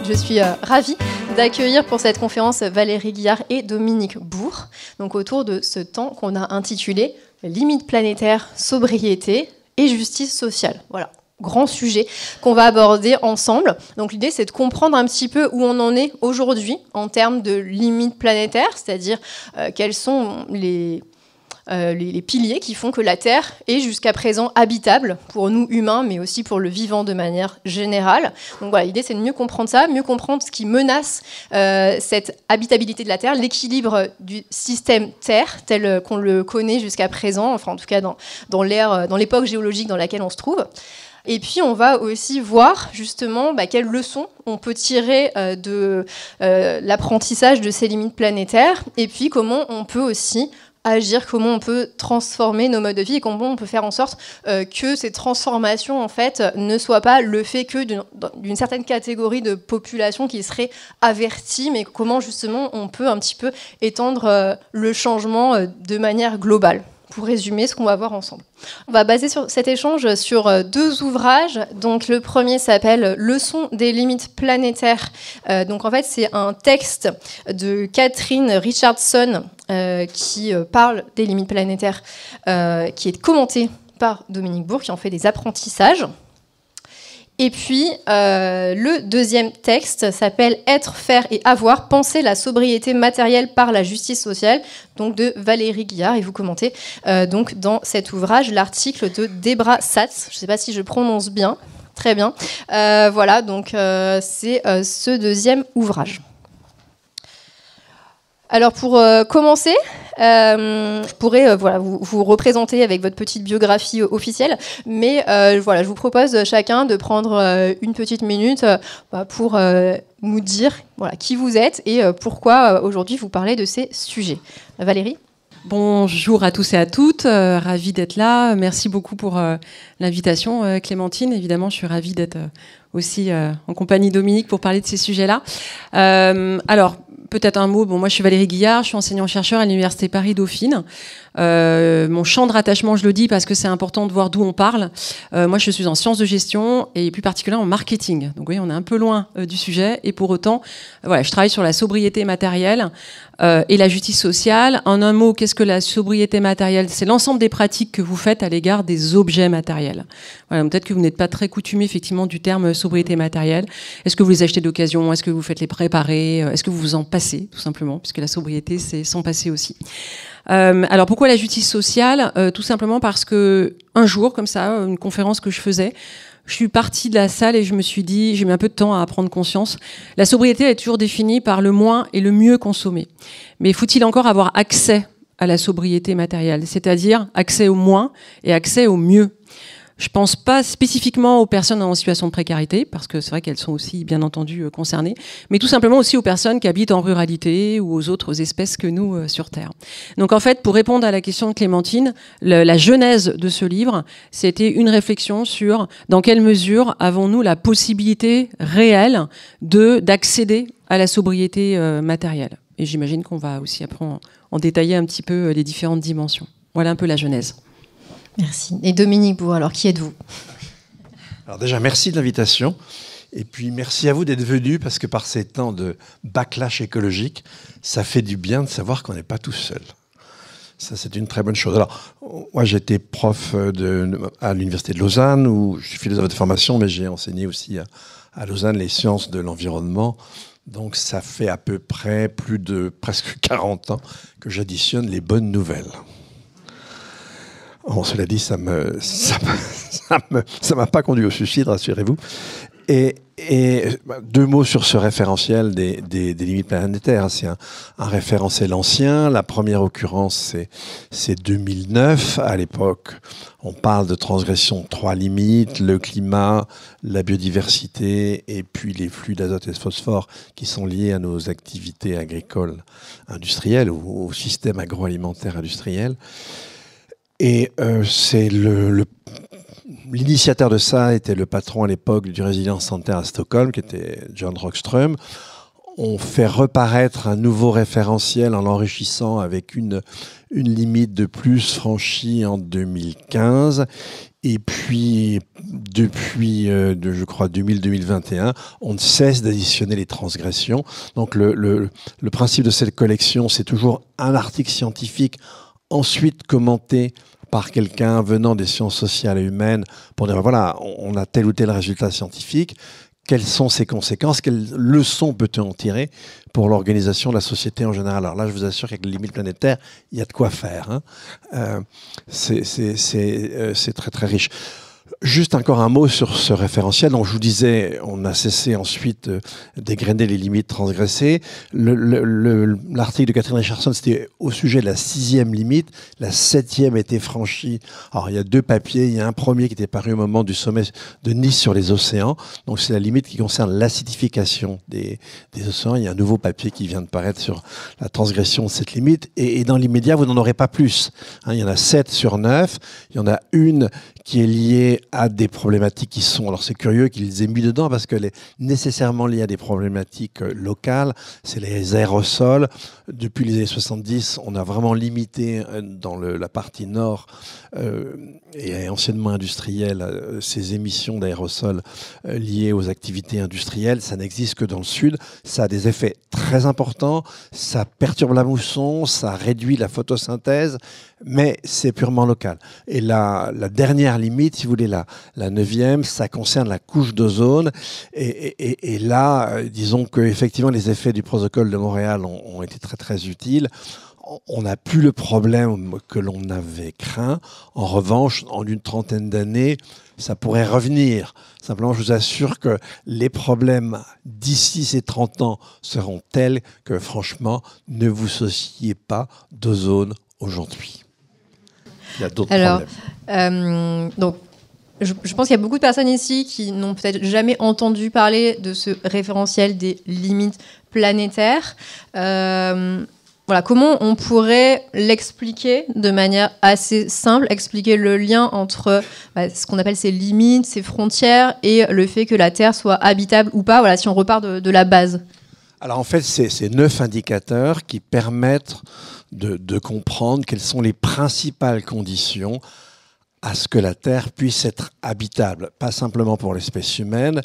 Je suis ravie d'accueillir pour cette conférence Valérie Guillard et Dominique Bourg, donc autour de ce temps qu'on a intitulé « Limites planétaires, sobriété et justice sociale ». Voilà, grand sujet qu'on va aborder ensemble. Donc l'idée, c'est de comprendre un petit peu où on en est aujourd'hui en termes de limites planétaires, c'est-à-dire quels sont les piliers qui font que la Terre est jusqu'à présent habitable pour nous humains, mais aussi pour le vivant de manière générale. Donc voilà, l'idée c'est de mieux comprendre ça, mieux comprendre ce qui menace cette habitabilité de la Terre, l'équilibre du système Terre tel qu'on le connaît jusqu'à présent, enfin en tout cas dans l'époque géologique dans laquelle on se trouve. Et puis, on va aussi voir justement quelles leçons on peut tirer de l'apprentissage de ces limites planétaires, et puis comment on peut aussi agir, comment on peut transformer nos modes de vie et comment on peut faire en sorte que ces transformations en fait ne soient pas le fait que d'une certaine catégorie de population qui serait avertie, mais comment justement on peut un petit peu étendre le changement de manière globale. Pour résumer ce qu'on va voir ensemble. On va baser cet échange sur 2 ouvrages. Donc, le premier s'appelle « Leçons des limites planétaires ». Donc, en fait, c'est un texte de Catherine Richardson qui parle des limites planétaires, qui est commenté par Dominique Bourg, qui en fait des apprentissages. Et puis, le deuxième texte s'appelle « Être, faire et avoir, penser la sobriété matérielle par la justice sociale », donc de Valérie Guillard. Et vous commentez donc dans cet ouvrage l'article de Debra Satz. Je ne sais pas si je prononce bien. Très bien. Voilà, donc c'est ce deuxième ouvrage. Alors pour commencer, je pourrais vous représenter avec votre petite biographie officielle, mais je vous propose chacun de prendre une petite minute pour nous dire qui vous êtes et pourquoi aujourd'hui vous parlez de ces sujets. Valérie ? Bonjour à tous et à toutes, ravie d'être là. Merci beaucoup pour l'invitation, Clémentine. Évidemment, je suis ravie d'être aussi en compagnie de Dominique pour parler de ces sujets-là. Alors, peut-être un mot. Moi, je suis Valérie Guillard, je suis enseignant-chercheur à l'Université Paris-Dauphine. Mon champ de rattachement, je le dis parce que c'est important de voir d'où on parle. Moi, je suis en sciences de gestion et plus particulièrement en marketing. Donc, vous voyez, on est un peu loin du sujet. Et pour autant, je travaille sur la sobriété matérielle et la justice sociale. En un mot, qu'est-ce que la sobriété matérielle ? C'est l'ensemble des pratiques que vous faites à l'égard des objets matériels. Voilà, peut-être que vous n'êtes pas très coutumé, effectivement, du terme sobriété matérielle. Est-ce que vous les achetez d'occasion ? Est-ce que vous faites les préparer ? Est-ce que vous vous en passez, tout simplement ? Puisque la sobriété, c'est s'en passer aussi. Alors pourquoi la justice sociale ? Tout simplement parce que un jour, comme ça, une conférence que je faisais, je suis partie de la salle et je me suis dit, j'ai mis un peu de temps à prendre conscience, la sobriété est toujours définie par le moins et le mieux consommer. Mais faut-il encore avoir accès à la sobriété matérielle, c'est-à-dire accès au moins et accès au mieux ? Je pense pas spécifiquement aux personnes en situation de précarité, parce que c'est vrai qu'elles sont aussi, bien entendu, concernées, mais tout simplement aussi aux personnes qui habitent en ruralité ou aux autres espèces que nous sur Terre. Donc en fait, pour répondre à la question de Clémentine, la genèse de ce livre, c'était une réflexion sur dans quelle mesure avons-nous la possibilité réelle d'accéder à la sobriété matérielle. Et j'imagine qu'on va aussi après en détailler un petit peu les différentes dimensions. Voilà un peu la genèse. Merci. Et Dominique Bourg, alors qui êtes-vous ? Alors déjà, merci de l'invitation. Et puis, merci à vous d'être venus, parce que par ces temps de backlash écologique, ça fait du bien de savoir qu'on n'est pas tout seul. Ça, c'est une très bonne chose. Alors, moi, j'étais prof à l'Université de Lausanne, où je suis philosophe de formation, mais j'ai enseigné aussi à Lausanne les sciences de l'environnement. Donc, ça fait à peu près presque 40 ans que j'additionne les bonnes nouvelles. Bon, cela dit, ça m'a pas conduit au suicide, rassurez-vous. Et 2 mots sur ce référentiel des limites planétaires. C'est un référentiel ancien. La première occurrence, c'est 2009. À l'époque, on parle de transgression de 3 limites, le climat, la biodiversité et puis les flux d'azote et de phosphore qui sont liés à nos activités agricoles industrielles ou au système agroalimentaire industriel. Et c'est l'initiateur de ça était le patron à l'époque du Résilience Center à Stockholm, qui était John Rockström. on fait reparaître un nouveau référentiel en l'enrichissant avec une limite de plus franchie en 2015. Et puis, depuis, je crois, 2000-2021, on ne cesse d'additionner les transgressions. Donc, le principe de cette collection, c'est toujours un article scientifique, ensuite commenté par quelqu'un venant des sciences sociales et humaines pour dire, voilà, on a tel ou tel résultat scientifique. Quelles sont ses conséquences? Quelles leçons peut-on en tirer pour l'organisation de la société en général? Alors là, je vous assure qu'avec les limites planétaires, il y a de quoi faire. Hein. C'est très très riche. Juste encore un mot sur ce référentiel. Donc, je vous disais, on a cessé ensuite d'égrener les limites transgressées. L'article de Catherine Richardson, c'était au sujet de la 6e limite. La 7e était franchie. Alors, il y a 2 papiers. Il y a un premier qui était paru au moment du sommet de Nice sur les océans. Donc, c'est la limite qui concerne l'acidification des océans. Il y a un nouveau papier qui vient de paraître sur la transgression de cette limite. Et dans l'immédiat, vous n'en aurez pas plus. Hein, il y en a 7 sur 9. Il y en a une qui est liée à des problématiques qui sont, alors c'est curieux qu'ils les aient mis dedans parce qu'elle est nécessairement liée à des problématiques locales, c'est les aérosols. Depuis les années 70, on a vraiment limité dans la partie nord et anciennement industrielle ces émissions d'aérosols liées aux activités industrielles. Ça n'existe que dans le sud. Ça a des effets très importants, ça perturbe la mousson, ça réduit la photosynthèse, mais c'est purement local. Et la dernière limite, si vous voulez, la 9e, ça concerne la couche d'ozone. Et là, disons qu'effectivement, les effets du protocole de Montréal ont été très, très utiles. On n'a plus le problème que l'on avait craint. En revanche, en une trentaine d'années, ça pourrait revenir. Simplement, je vous assure que les problèmes d'ici ces 30 ans seront tels que, franchement, ne vous souciez pas d'ozone aujourd'hui. Il y a d'autres problèmes. Donc, je pense qu'il y a beaucoup de personnes ici qui n'ont peut-être jamais entendu parler de ce référentiel des limites planétaires. Voilà, comment on pourrait l'expliquer de manière assez simple, expliquer le lien entre ce qu'on appelle ces limites, ces frontières et le fait que la Terre soit habitable ou pas, voilà, si on repart de la base. Alors en fait, c'est 9 indicateurs qui permettent de comprendre quelles sont les principales conditions à ce que la Terre puisse être habitable, pas simplement pour l'espèce humaine,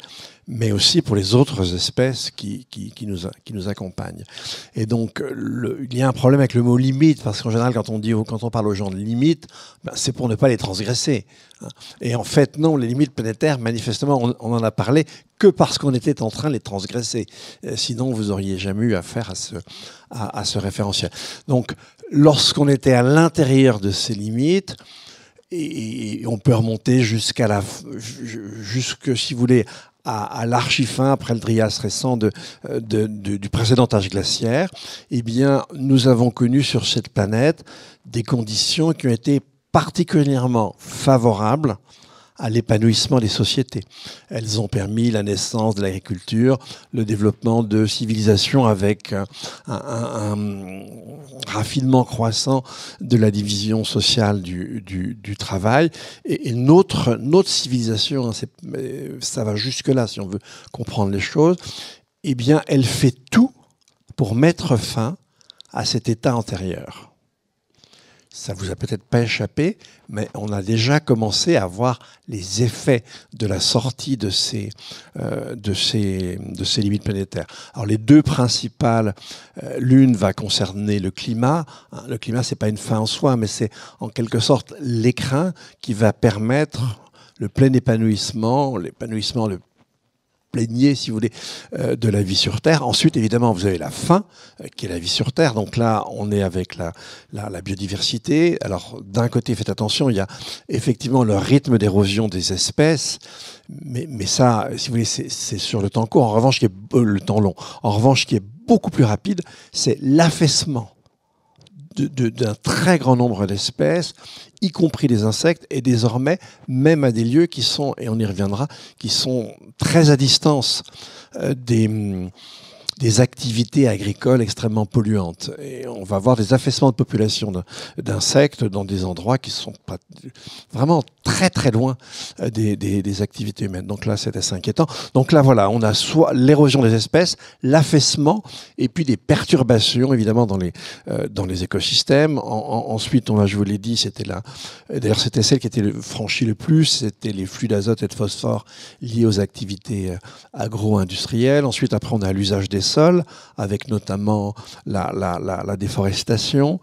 mais aussi pour les autres espèces qui nous accompagnent. Et donc, il y a un problème avec le mot limite, parce qu'en général, quand on parle aux gens de limites, c'est pour ne pas les transgresser. Et en fait, non, les limites planétaires, manifestement, on en a parlé que parce qu'on était en train de les transgresser. Sinon, vous n'auriez jamais eu affaire à ce référentiel. Donc, lorsqu'on était à l'intérieur de ces limites, et on peut remonter jusque, si vous voulez, à l'archi-fin, après le Trias récent du précédent âge glaciaire, eh bien, nous avons connu sur cette planète des conditions qui ont été particulièrement favorables à l'épanouissement des sociétés. Elles ont permis la naissance de l'agriculture, le développement de civilisations avec un raffinement croissant de la division sociale du travail. Et notre civilisation, ça va jusque-là si on veut comprendre les choses, eh bien, elle fait tout pour mettre fin à cet état antérieur. Ça vous a peut-être pas échappé, mais on a déjà commencé à voir les effets de la sortie de ces limites planétaires. Alors les 2 principales, l'une va concerner le climat. Le climat, c'est pas une fin en soi, mais c'est en quelque sorte l'écrin qui va permettre le plein l'épanouissement le plénier, si vous voulez, de la vie sur Terre. Ensuite, évidemment, vous avez la fin, qui est la vie sur Terre. Donc là, on est avec la biodiversité. Alors, d'un côté, faites attention, il y a effectivement le rythme d'érosion des espèces, mais ça, si vous voulez, c'est sur le temps court. En revanche, le temps long. En revanche, ce qui est beaucoup plus rapide, c'est l'affaissement d'un très grand nombre d'espèces, y compris des insectes, et désormais même à des lieux qui sont, et on y reviendra, qui sont très à distance des activités agricoles extrêmement polluantes. Et on va avoir des affaissements de population d'insectes dans des endroits qui sont vraiment très très loin des activités humaines. Donc là, c'est assez inquiétant. Donc là, voilà, on a soit l'érosion des espèces, l'affaissement, et puis des perturbations, évidemment, dans les écosystèmes. Ensuite, je vous l'ai dit, d'ailleurs, c'était celle qui était franchie le plus, c'était les flux d'azote et de phosphore liés aux activités agro-industrielles. Ensuite, après, on a l'usage des sols, avec notamment la déforestation.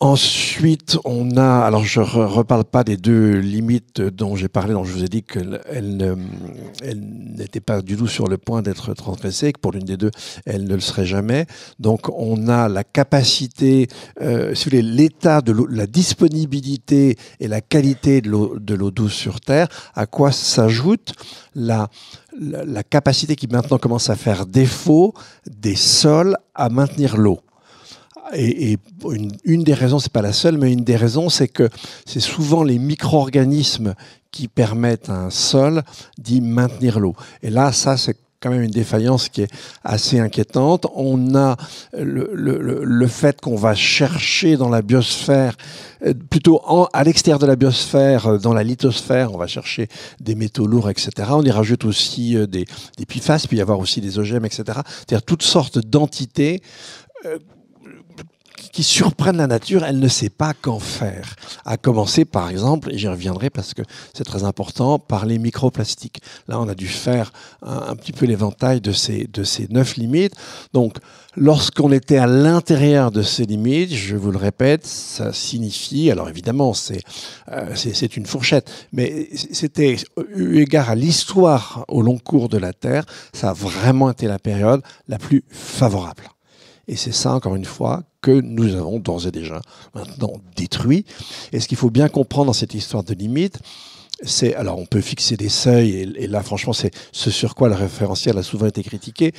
Ensuite, on a, alors je reparle pas des deux limites dont j'ai parlé, dont je vous ai dit qu'elles n'étaient pas du tout sur le point d'être transgressées, que pour l'une des deux, elles ne le seraient jamais. Donc, on a la capacité, si vous voulez, l'état de l'eau, la disponibilité et la qualité de l'eau douce sur Terre, à quoi s'ajoute la capacité qui maintenant commence à faire défaut des sols à maintenir l'eau. Et une des raisons, c'est pas la seule, mais une des raisons, c'est que c'est souvent les micro-organismes qui permettent à un sol d'y maintenir l'eau. Et là, ça, c'est quand même une défaillance qui est assez inquiétante. On a le fait qu'on va chercher dans la biosphère, plutôt à l'extérieur de la biosphère, dans la lithosphère, on va chercher des métaux lourds, etc. On y rajoute aussi des PFAS, puis il y avoir aussi des OGM, etc. C'est-à-dire toutes sortes d'entités qui surprennent la nature, elle ne sait pas qu'en faire. À commencer, par exemple, et j'y reviendrai parce que c'est très important, par les microplastiques. Là, on a dû faire un petit peu l'éventail de ces 9 limites. Donc, lorsqu'on était à l'intérieur de ces limites, je vous le répète, ça signifie, alors évidemment, c'est une fourchette, mais c'était, eu égard à l'histoire au long cours de la Terre, ça a vraiment été la période la plus favorable. Et c'est ça, encore une fois, que nous avons d'ores et déjà maintenant détruit. Et ce qu'il faut bien comprendre dans cette histoire de limite, c'est, alors on peut fixer des seuils, et là franchement c'est ce sur quoi le référentiel a souvent été critiqué.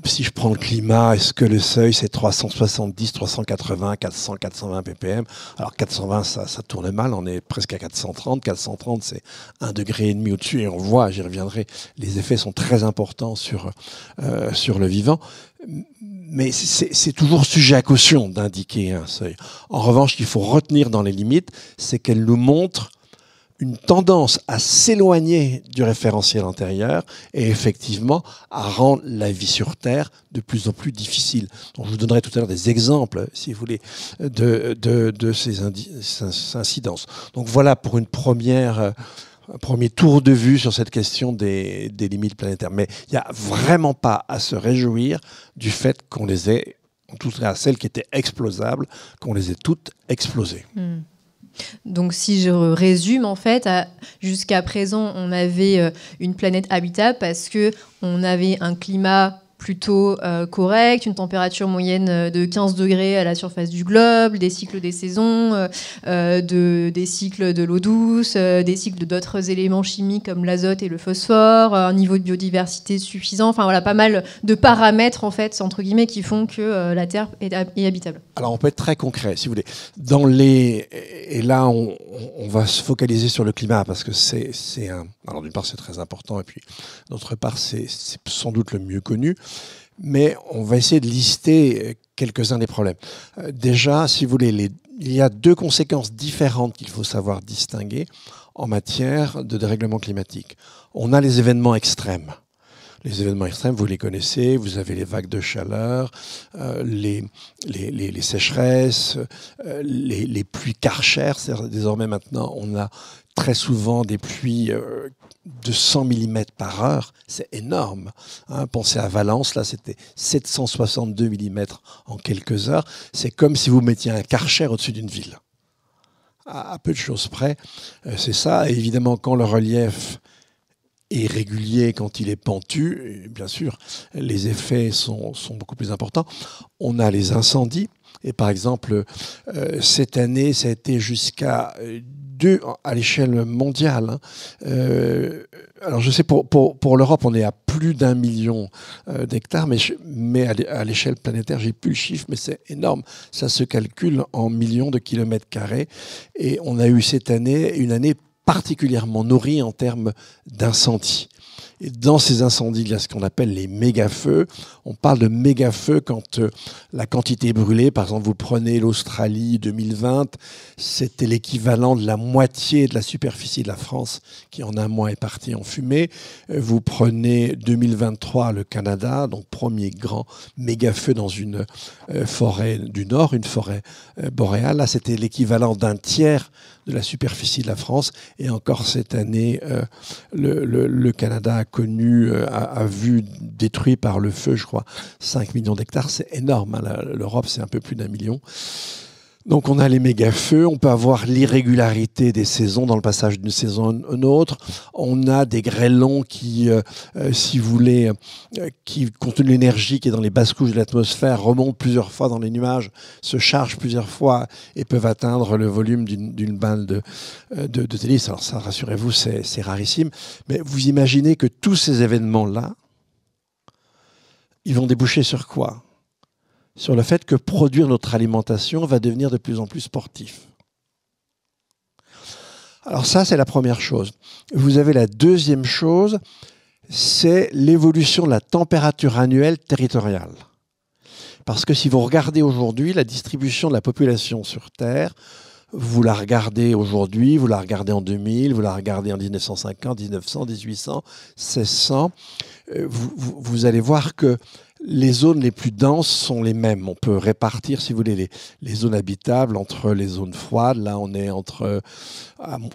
Si je prends le climat, est-ce que le seuil c'est 370, 380, 400, 420 ppm? Alors 420 ça tourne mal, on est presque à 430. 430 c'est 1,5 degré au-dessus, et on voit, j'y reviendrai, les effets sont très importants sur le vivant. Mais c'est toujours sujet à caution d'indiquer un seuil. En revanche, ce qu'il faut retenir dans les limites, c'est qu'elles nous montrent une tendance à s'éloigner du référentiel antérieur et effectivement à rendre la vie sur Terre de plus en plus difficile. Donc, je vous donnerai tout à l'heure des exemples, si vous voulez, de ces incidences. Donc voilà pour un premier tour de vue sur cette question des limites planétaires. Mais il n'y a vraiment pas à se réjouir du fait qu'on les ait, en tout cas celles qui étaient explosables, qu'on les ait toutes explosées. Donc si je résume, en fait, jusqu'à présent, on avait une planète habitable parce qu'on avait un climat plutôt correct, une température moyenne de 15 degrés à la surface du globe, des cycles des saisons, des cycles de l'eau douce, des cycles d'autres éléments chimiques comme l'azote et le phosphore, un niveau de biodiversité suffisant, enfin voilà, pas mal de paramètres en fait, entre guillemets, qui font que la Terre est habitable. Alors on peut être très concret, si vous voulez. Et là, on va se focaliser sur le climat parce que alors d'une part c'est très important et puis d'autre part c'est sans doute le mieux connu. Mais on va essayer de lister quelques-uns des problèmes. Déjà, si vous voulez, il y a deux conséquences différentes qu'il faut savoir distinguer en matière de dérèglement climatique. On a les événements extrêmes. Les événements extrêmes, vous les connaissez, vous avez les vagues de chaleur, les sécheresses, les pluies Karcher. Désormais maintenant, on a très souvent des pluies de 100 mm par heure, c'est énorme. Pensez à Valence, là c'était 762 mm en quelques heures. C'est comme si vous mettiez un Karcher au-dessus d'une ville. À peu de choses près, c'est ça. Et évidemment, quand le relief est régulier, quand il est pentu, et bien sûr, les effets sont beaucoup plus importants. On a les incendies. Et par exemple, cette année, ça a été jusqu'à 2 à l'échelle mondiale. Alors je sais, pour l'Europe, on est à plus d'1 million d'hectares, mais à l'échelle planétaire, j'ai plus le chiffre, mais c'est énorme. Ça se calcule en millions de kilomètres carrés. Et on a eu cette année une année particulièrement nourrie en termes d'incendies. Et dans ces incendies, il y a ce qu'on appelle les méga-feux. On parle de méga-feux quand la quantité brûlée, par exemple, vous prenez l'Australie 2020, c'était l'équivalent de la moitié de la superficie de la France qui en un mois est partie en fumée. Vous prenez 2023, le Canada, donc premier grand méga-feu dans une forêt du Nord, une forêt boréale. Là, c'était l'équivalent d'un tiers de la superficie de la France. Et encore cette année, le Canada a vu détruit par le feu, je crois, 5 millions d'hectares. C'est énorme. Hein. L'Europe, c'est un peu plus d'1 million. Donc on a les méga-feux, on peut avoir l'irrégularité des saisons dans le passage d'une saison à une autre. On a des grêlons qui, si vous voulez, qui contiennent l'énergie qui est dans les basses couches de l'atmosphère, remontent plusieurs fois dans les nuages, se chargent plusieurs fois et peuvent atteindre le volume d'une balle de tennis. Alors ça, rassurez-vous, c'est rarissime. Mais vous imaginez que tous ces événements-là, ils vont déboucher sur quoi ? Sur le fait que produire notre alimentation va devenir de plus en plus sportif. Alors ça, c'est la première chose. Vous avez la deuxième chose, c'est l'évolution de la température annuelle territoriale. Parce que si vous regardez aujourd'hui la distribution de la population sur Terre, vous la regardez aujourd'hui, vous la regardez en 2000, vous la regardez en 1950, 1900, 1800, 1600, vous allez voir que les zones les plus denses sont les mêmes. On peut répartir, si vous voulez, les zones habitables entre les zones froides. Là, on est en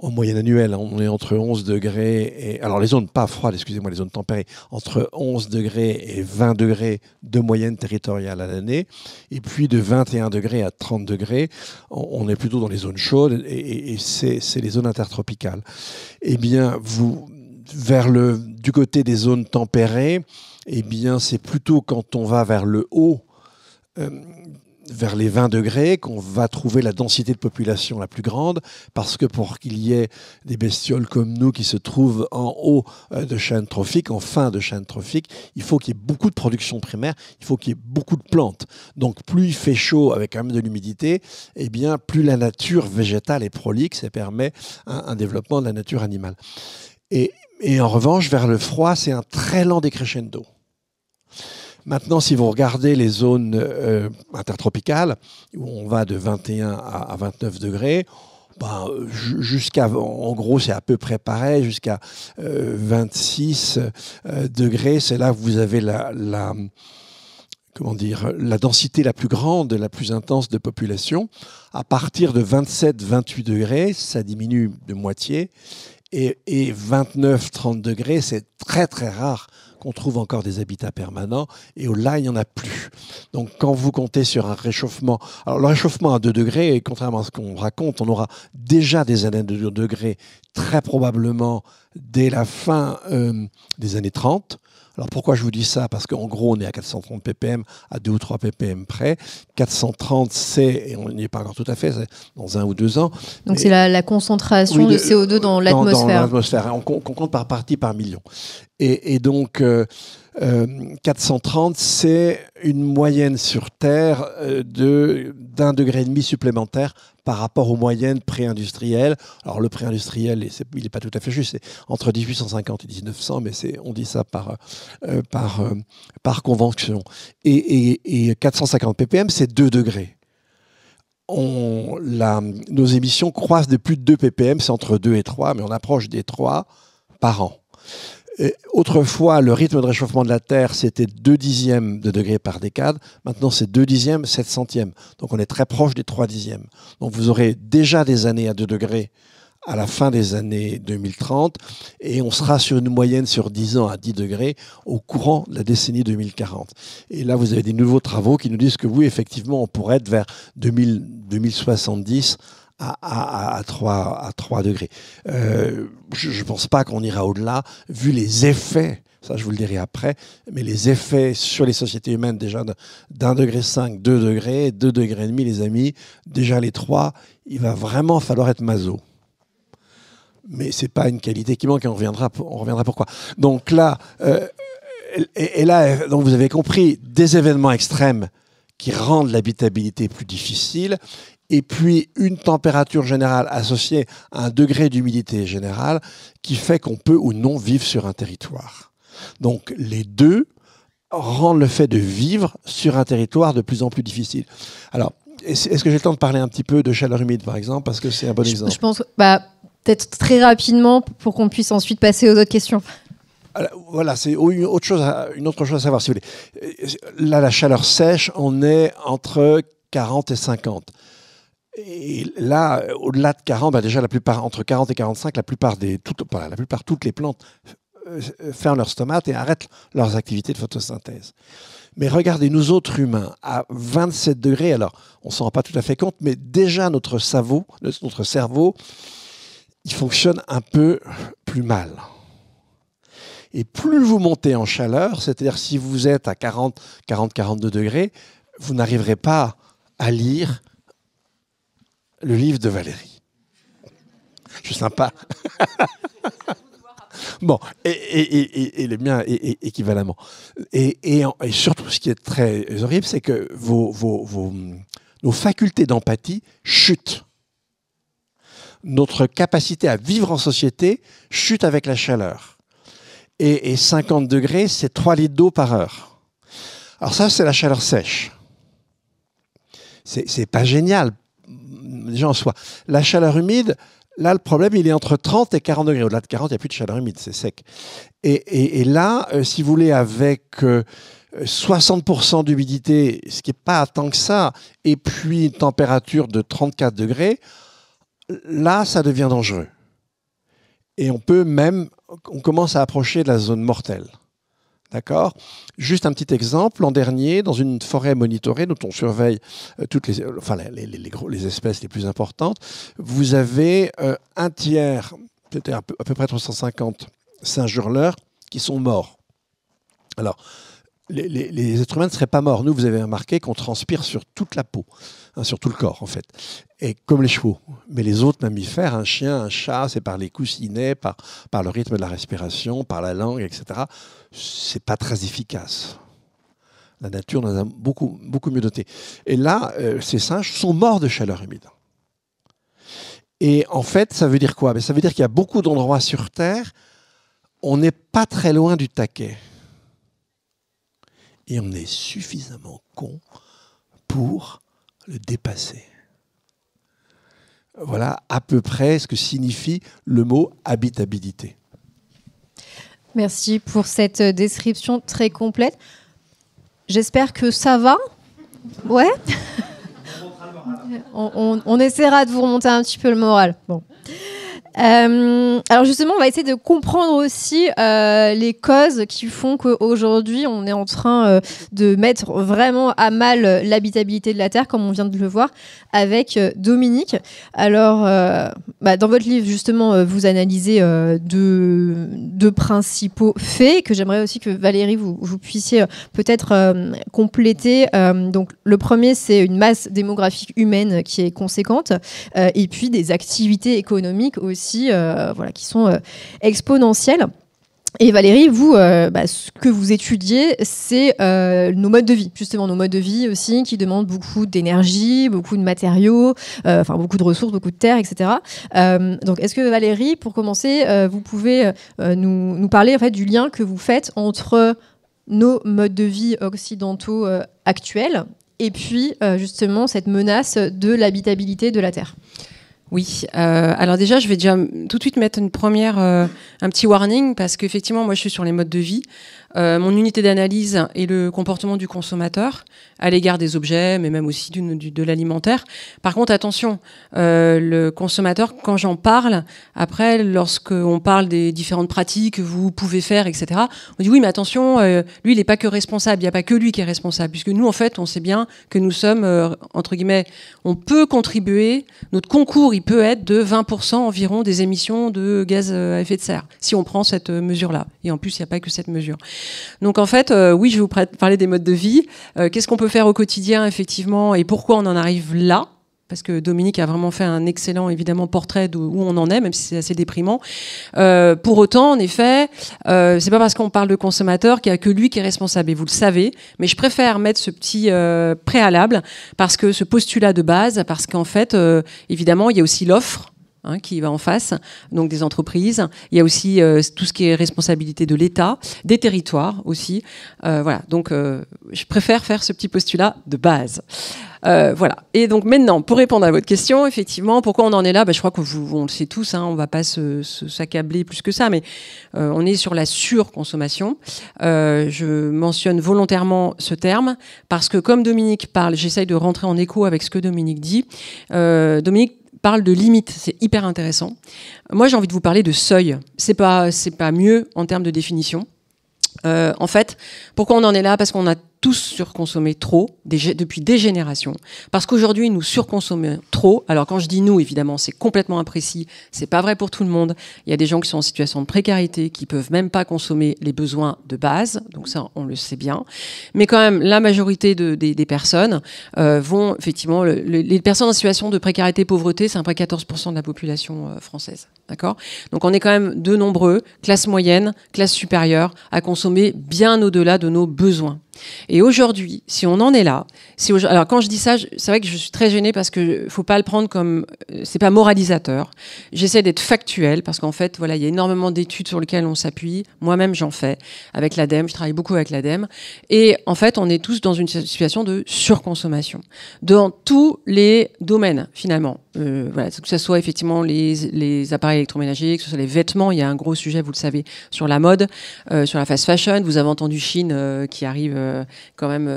moyenne annuelle, on est entre 11 degrés et... Alors, les zones pas froides, excusez-moi, les zones tempérées, entre 11 degrés et 20 degrés de moyenne territoriale à l'année. Et puis, de 21 degrés à 30 degrés, on est plutôt dans les zones chaudes et c'est les zones intertropicales. Eh bien, du côté des zones tempérées, eh bien, c'est plutôt quand on va vers le haut, vers les 20 degrés, qu'on va trouver la densité de population la plus grande, parce que pour qu'il y ait des bestioles comme nous qui se trouvent en haut de chaîne trophique, en fin de chaîne trophique, il faut qu'il y ait beaucoup de production primaire, il faut qu'il y ait beaucoup de plantes. Donc plus il fait chaud avec quand même de l'humidité, eh bien, plus la nature végétale est prolixe et permet un développement de la nature animale. Et en revanche, vers le froid, c'est un très lent décrescendo. Maintenant, si vous regardez les zones intertropicales, où on va de 21 à 29 degrés, en gros, c'est à peu près pareil, jusqu'à 26 degrés, c'est là que vous avez la densité la plus grande, la plus intense de population. À partir de 27-28 degrés, ça diminue de moitié. Et 29-30 degrés, c'est très très rare qu'on trouve encore des habitats permanents. Et là, il n'y en a plus. Donc, quand vous comptez sur un réchauffement... Alors, le réchauffement à 2 degrés, contrairement à ce qu'on raconte, on aura déjà des années de 2 degrés, très probablement dès la fin des années 30. Alors pourquoi je vous dis ça? Parce qu'en gros, on est à 430 ppm, à 2 ou 3 ppm près. 430, et on n'y est pas encore tout à fait, c'est dans 1 ou 2 ans. Donc c'est la concentration de CO2 dans l'atmosphère. Dans l'atmosphère, on compte par partie par million. Et donc, 430, c'est une moyenne sur Terre d'1,5 degré supplémentaire par rapport aux moyennes pré-industrielles. Alors le pré-industriel, il n'est pas tout à fait juste, c'est entre 1850 et 1900, mais on dit ça par convention. Et 450 ppm, c'est 2 degrés. Nos émissions croissent de plus de 2 ppm, c'est entre 2 et 3, mais on approche des 3 par an. Autrefois, le rythme de réchauffement de la Terre, c'était 2 dixièmes de degré par décade. Maintenant, c'est 2 dixièmes, 7 centièmes. Donc, on est très proche des 3 dixièmes. Donc, vous aurez déjà des années à 2 degrés à la fin des années 2030 et on sera sur une moyenne sur 10 ans à 10 degrés au courant de la décennie 2040. Et là, vous avez des nouveaux travaux qui nous disent que oui, effectivement, on pourrait être vers 2070 à 3 degrés. Je ne pense pas qu'on ira au-delà, vu les effets, ça je vous le dirai après, mais les effets sur les sociétés humaines déjà d'1,5 degré, 2 degrés, 2 degrés et demi, les amis, déjà les 3, il va vraiment falloir être maso. Mais ce n'est pas une qualité qui manque et on reviendra pourquoi. Donc là, donc vous avez compris, des événements extrêmes qui rendent l'habitabilité plus difficile et puis une température générale associée à un degré d'humidité générale qui fait qu'on peut ou non vivre sur un territoire. Donc les deux rendent le fait de vivre sur un territoire de plus en plus difficile. Alors, est-ce que j'ai le temps de parler un petit peu de chaleur humide, par exemple, parce que c'est un bon exemple? Je pense, peut-être très rapidement pour qu'on puisse ensuite passer aux autres questions. Alors, voilà, c'est une autre chose à savoir, si vous voulez. Là, la chaleur sèche, on est entre 40 et 50. Et là, au-delà de 40, déjà, entre 40 et 45, toutes les plantes ferment leurs stomates et arrêtent leurs activités de photosynthèse. Mais regardez, nous autres humains, à 27 degrés, alors on ne s'en rend pas tout à fait compte, mais déjà notre cerveau, il fonctionne un peu plus mal. Et plus vous montez en chaleur, c'est-à-dire si vous êtes à 40-42 degrés, vous n'arriverez pas à lire le livre de Valérie. Je suis sympa. Bon, et les miens équivalemment. Et surtout, ce qui est très horrible, c'est que nos facultés d'empathie chutent. Notre capacité à vivre en société chute avec la chaleur. Et 50 degrés, c'est 3 litres d'eau par heure. Alors ça, c'est la chaleur sèche. C'est pas génial, déjà en soi. La chaleur humide, là, le problème, il est entre 30 et 40 degrés. Au-delà de 40, il n'y a plus de chaleur humide, c'est sec. Et là, si vous voulez, avec 60% d'humidité, ce qui n'est pas tant que ça, et puis une température de 34 degrés, là, ça devient dangereux. Et on commence à approcher de la zone mortelle. D'accord ? Juste un petit exemple. L'an dernier, dans une forêt monitorée dont on surveille toutes les espèces les plus importantes, vous avez un tiers, peut-être à peu près 350 singes hurleurs qui sont morts. Alors, les êtres humains ne seraient pas morts. Nous, vous avez remarqué qu'on transpire sur toute la peau, sur tout le corps en fait, et comme les chevaux. Mais les autres mammifères, un chien, un chat, c'est par les coussinets, par le rythme de la respiration, par la langue, etc. C'est pas très efficace. La nature nous a beaucoup mieux dotés. Et là, ces singes sont morts de chaleur humide. Et en fait, ça veut dire quoi ? Ça veut dire qu'il y a beaucoup d'endroits sur Terre, on n'est pas très loin du taquet. Et on est suffisamment con pour le dépasser. Voilà à peu près ce que signifie le mot habitabilité. Merci pour cette description très complète. J'espère que ça va. Ouais. On essaiera de vous remonter un petit peu le moral. Bon. Alors justement, on va essayer de comprendre aussi les causes qui font qu'aujourd'hui, on est en train de mettre vraiment à mal l'habitabilité de la Terre, comme on vient de le voir avec Dominique. Alors, dans votre livre, justement, vous analysez deux principaux faits que j'aimerais aussi que Valérie, vous puissiez peut-être compléter. Donc, le premier, c'est une masse démographique humaine qui est conséquente, et puis des activités économiques aussi qui sont exponentielles. Et Valérie, vous, ce que vous étudiez, c'est nos modes de vie, justement nos modes de vie aussi, qui demandent beaucoup d'énergie, beaucoup de matériaux, beaucoup de ressources, beaucoup de terre, etc. Donc, est-ce que Valérie, pour commencer, vous pouvez nous parler en fait du lien que vous faites entre nos modes de vie occidentaux actuels et puis justement cette menace de l'habitabilité de la Terre? Oui, alors déjà, je vais déjà tout de suite mettre un petit warning, parce qu'effectivement, moi, je suis sur les modes de vie. Mon unité d'analyse est le comportement du consommateur à l'égard des objets, mais même aussi de l'alimentaire. Par contre, attention, le consommateur, quand j'en parle, après, lorsqu'on parle des différentes pratiques que vous pouvez faire, etc., on dit oui, mais attention, lui, il n'est pas que responsable, il n'y a pas que lui qui est responsable, puisque nous, en fait, on sait bien que nous sommes, entre guillemets, on peut contribuer, notre concours, il peut être de 20% environ des émissions de gaz à effet de serre, si on prend cette mesure-là. Et en plus, il n'y a pas que cette mesure. Donc en fait, oui, je vais vous parler des modes de vie. Qu'est-ce qu'on peut faire au quotidien, effectivement, et pourquoi on en arrive là ? parce que Dominique a vraiment fait un excellent, évidemment, portrait d'où on en est, même si c'est assez déprimant. Pour autant, en effet, c'est pas parce qu'on parle de consommateur qu'il y a que lui qui est responsable, et vous le savez, mais je préfère mettre ce petit préalable, parce que ce postulat de base, parce qu'en fait, évidemment, il y a aussi l'offre, qui va en face, donc des entreprises. Il y a aussi tout ce qui est responsabilité de l'État, des territoires aussi. Voilà, donc je préfère faire ce petit postulat de base. Voilà. Et donc maintenant, pour répondre à votre question, effectivement, pourquoi on en est là, je crois on le sait tous, on ne va pas s'accabler plus que ça, mais on est sur la surconsommation. Je mentionne volontairement ce terme parce que comme Dominique parle, j'essaye de rentrer en écho avec ce que Dominique dit. Dominique parle de limites, c'est hyper intéressant. Moi, j'ai envie de vous parler de seuil. C'est pas mieux en termes de définition. En fait, pourquoi on en est là? Parce qu'on a tous surconsommé trop depuis des générations. Parce qu'aujourd'hui, nous surconsommons trop. Alors quand je dis nous, évidemment, c'est complètement imprécis. C'est pas vrai pour tout le monde. Il y a des gens qui sont en situation de précarité, qui peuvent même pas consommer les besoins de base. Donc ça, on le sait bien. Mais quand même, la majorité des personnes vont effectivement... les personnes en situation de précarité, pauvreté, c'est à peu près 14% de la population française. D'accord? Donc on est quand même de nombreux, classe moyenne, classe supérieure, à consommer bien au-delà de nos besoins. Et aujourd'hui, si on en est là, alors quand je dis ça, c'est vrai que je suis très gênée parce que faut pas le prendre comme c'est pas moralisateur. J'essaie d'être factuelle parce qu'en fait, voilà, il y a énormément d'études sur lesquelles on s'appuie. Moi-même, j'en fais avec l'ADEME. Je travaille beaucoup avec l'ADEME. Et en fait, on est tous dans une situation de surconsommation dans tous les domaines finalement. Voilà, que ce soit effectivement les appareils électroménagers, que ce soit les vêtements. Il y a un gros sujet, vous le savez, sur la mode, sur la fast fashion. Vous avez entendu Chine qui arrive quand même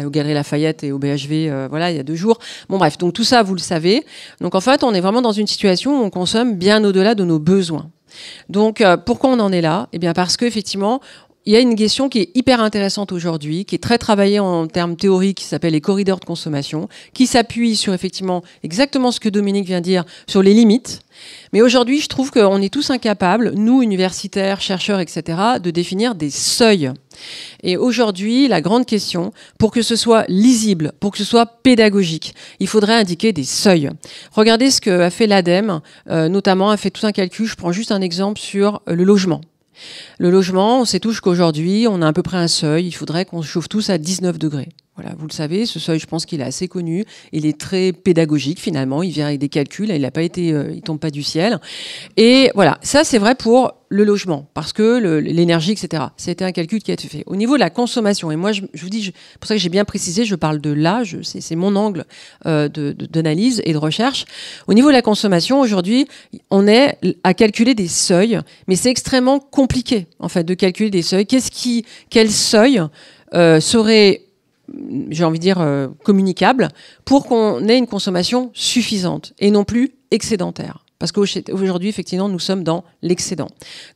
aux Galeries Lafayette et au BHV, voilà, il y a 2 jours. Bon bref, donc tout ça, vous le savez. Donc en fait, on est vraiment dans une situation où on consomme bien au-delà de nos besoins. Donc pourquoi on en est là? Eh bien parce qu'effectivement, il y a une question qui est hyper intéressante aujourd'hui, qui est très travaillée en termes théoriques, qui s'appelle les corridors de consommation, qui s'appuie sur effectivement exactement ce que Dominique vient de dire, sur les limites. Mais aujourd'hui, je trouve qu'on est tous incapables, nous, universitaires, chercheurs, etc., de définir des seuils. Et aujourd'hui, la grande question, pour que ce soit lisible, pour que ce soit pédagogique, il faudrait indiquer des seuils. Regardez ce qu'a fait l'ADEME, notamment, a fait tout un calcul. Je prends juste un exemple sur le logement. Le logement, on sait tous qu'aujourd'hui, on a à peu près un seuil. Il faudrait qu'on se chauffe tous à 19 degrés. Voilà, vous le savez, ce seuil, je pense qu'il est assez connu. Il est très pédagogique, finalement. Il vient avec des calculs. Il n'a pas été, il tombe pas du ciel. Et voilà, ça, c'est vrai pour le logement, parce que l'énergie, etc. C'était un calcul qui a été fait. Au niveau de la consommation, et moi, je vous dis, pour ça que j'ai bien précisé, je parle de l'âge, c'est mon angle d'analyse et de recherche. Au niveau de la consommation, aujourd'hui, on est à calculer des seuils, mais c'est extrêmement compliqué, en fait, de calculer des seuils. Quel seuil serait, j'ai envie de dire, communicable pour qu'on ait une consommation suffisante et non plus excédentaire. Parce qu'aujourd'hui, effectivement, nous sommes dans l'excédent.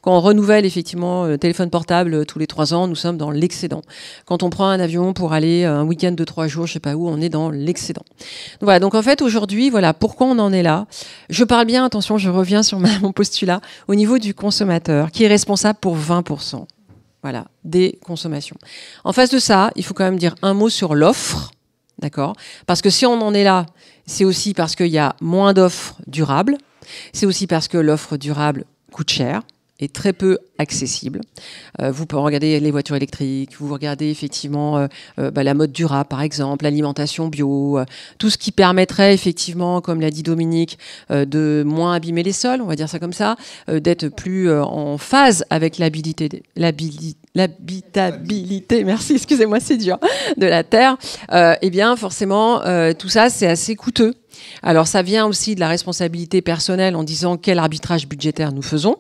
Quand on renouvelle, effectivement, téléphone portable tous les 3 ans, nous sommes dans l'excédent. Quand on prend un avion pour aller un week-end de 3 jours, je sais pas où, on est dans l'excédent. Donc, voilà. Donc, en fait, aujourd'hui, voilà, pourquoi on en est là? Je parle bien, attention, je reviens sur mon postulat, au niveau du consommateur, qui est responsable pour 20%. Voilà, des consommations. En face de ça, il faut quand même dire un mot sur l'offre. D'accord? Parce que si on en est là, c'est aussi parce qu'il y a moins d'offres durables. C'est aussi parce que l'offre durable coûte cher et très peu accessible. Vous pouvez regarder les voitures électriques, vous regardez effectivement la mode durable, par exemple, l'alimentation bio, tout ce qui permettrait effectivement, comme l'a dit Dominique, de moins abîmer les sols, on va dire ça comme ça, d'être plus en phase avec l'habitabilité, merci, excusez-moi, c'est dur, de la Terre. Eh bien, forcément, tout ça, c'est assez coûteux. Alors, ça vient aussi de la responsabilité personnelle en disant quel arbitrage budgétaire nous faisons.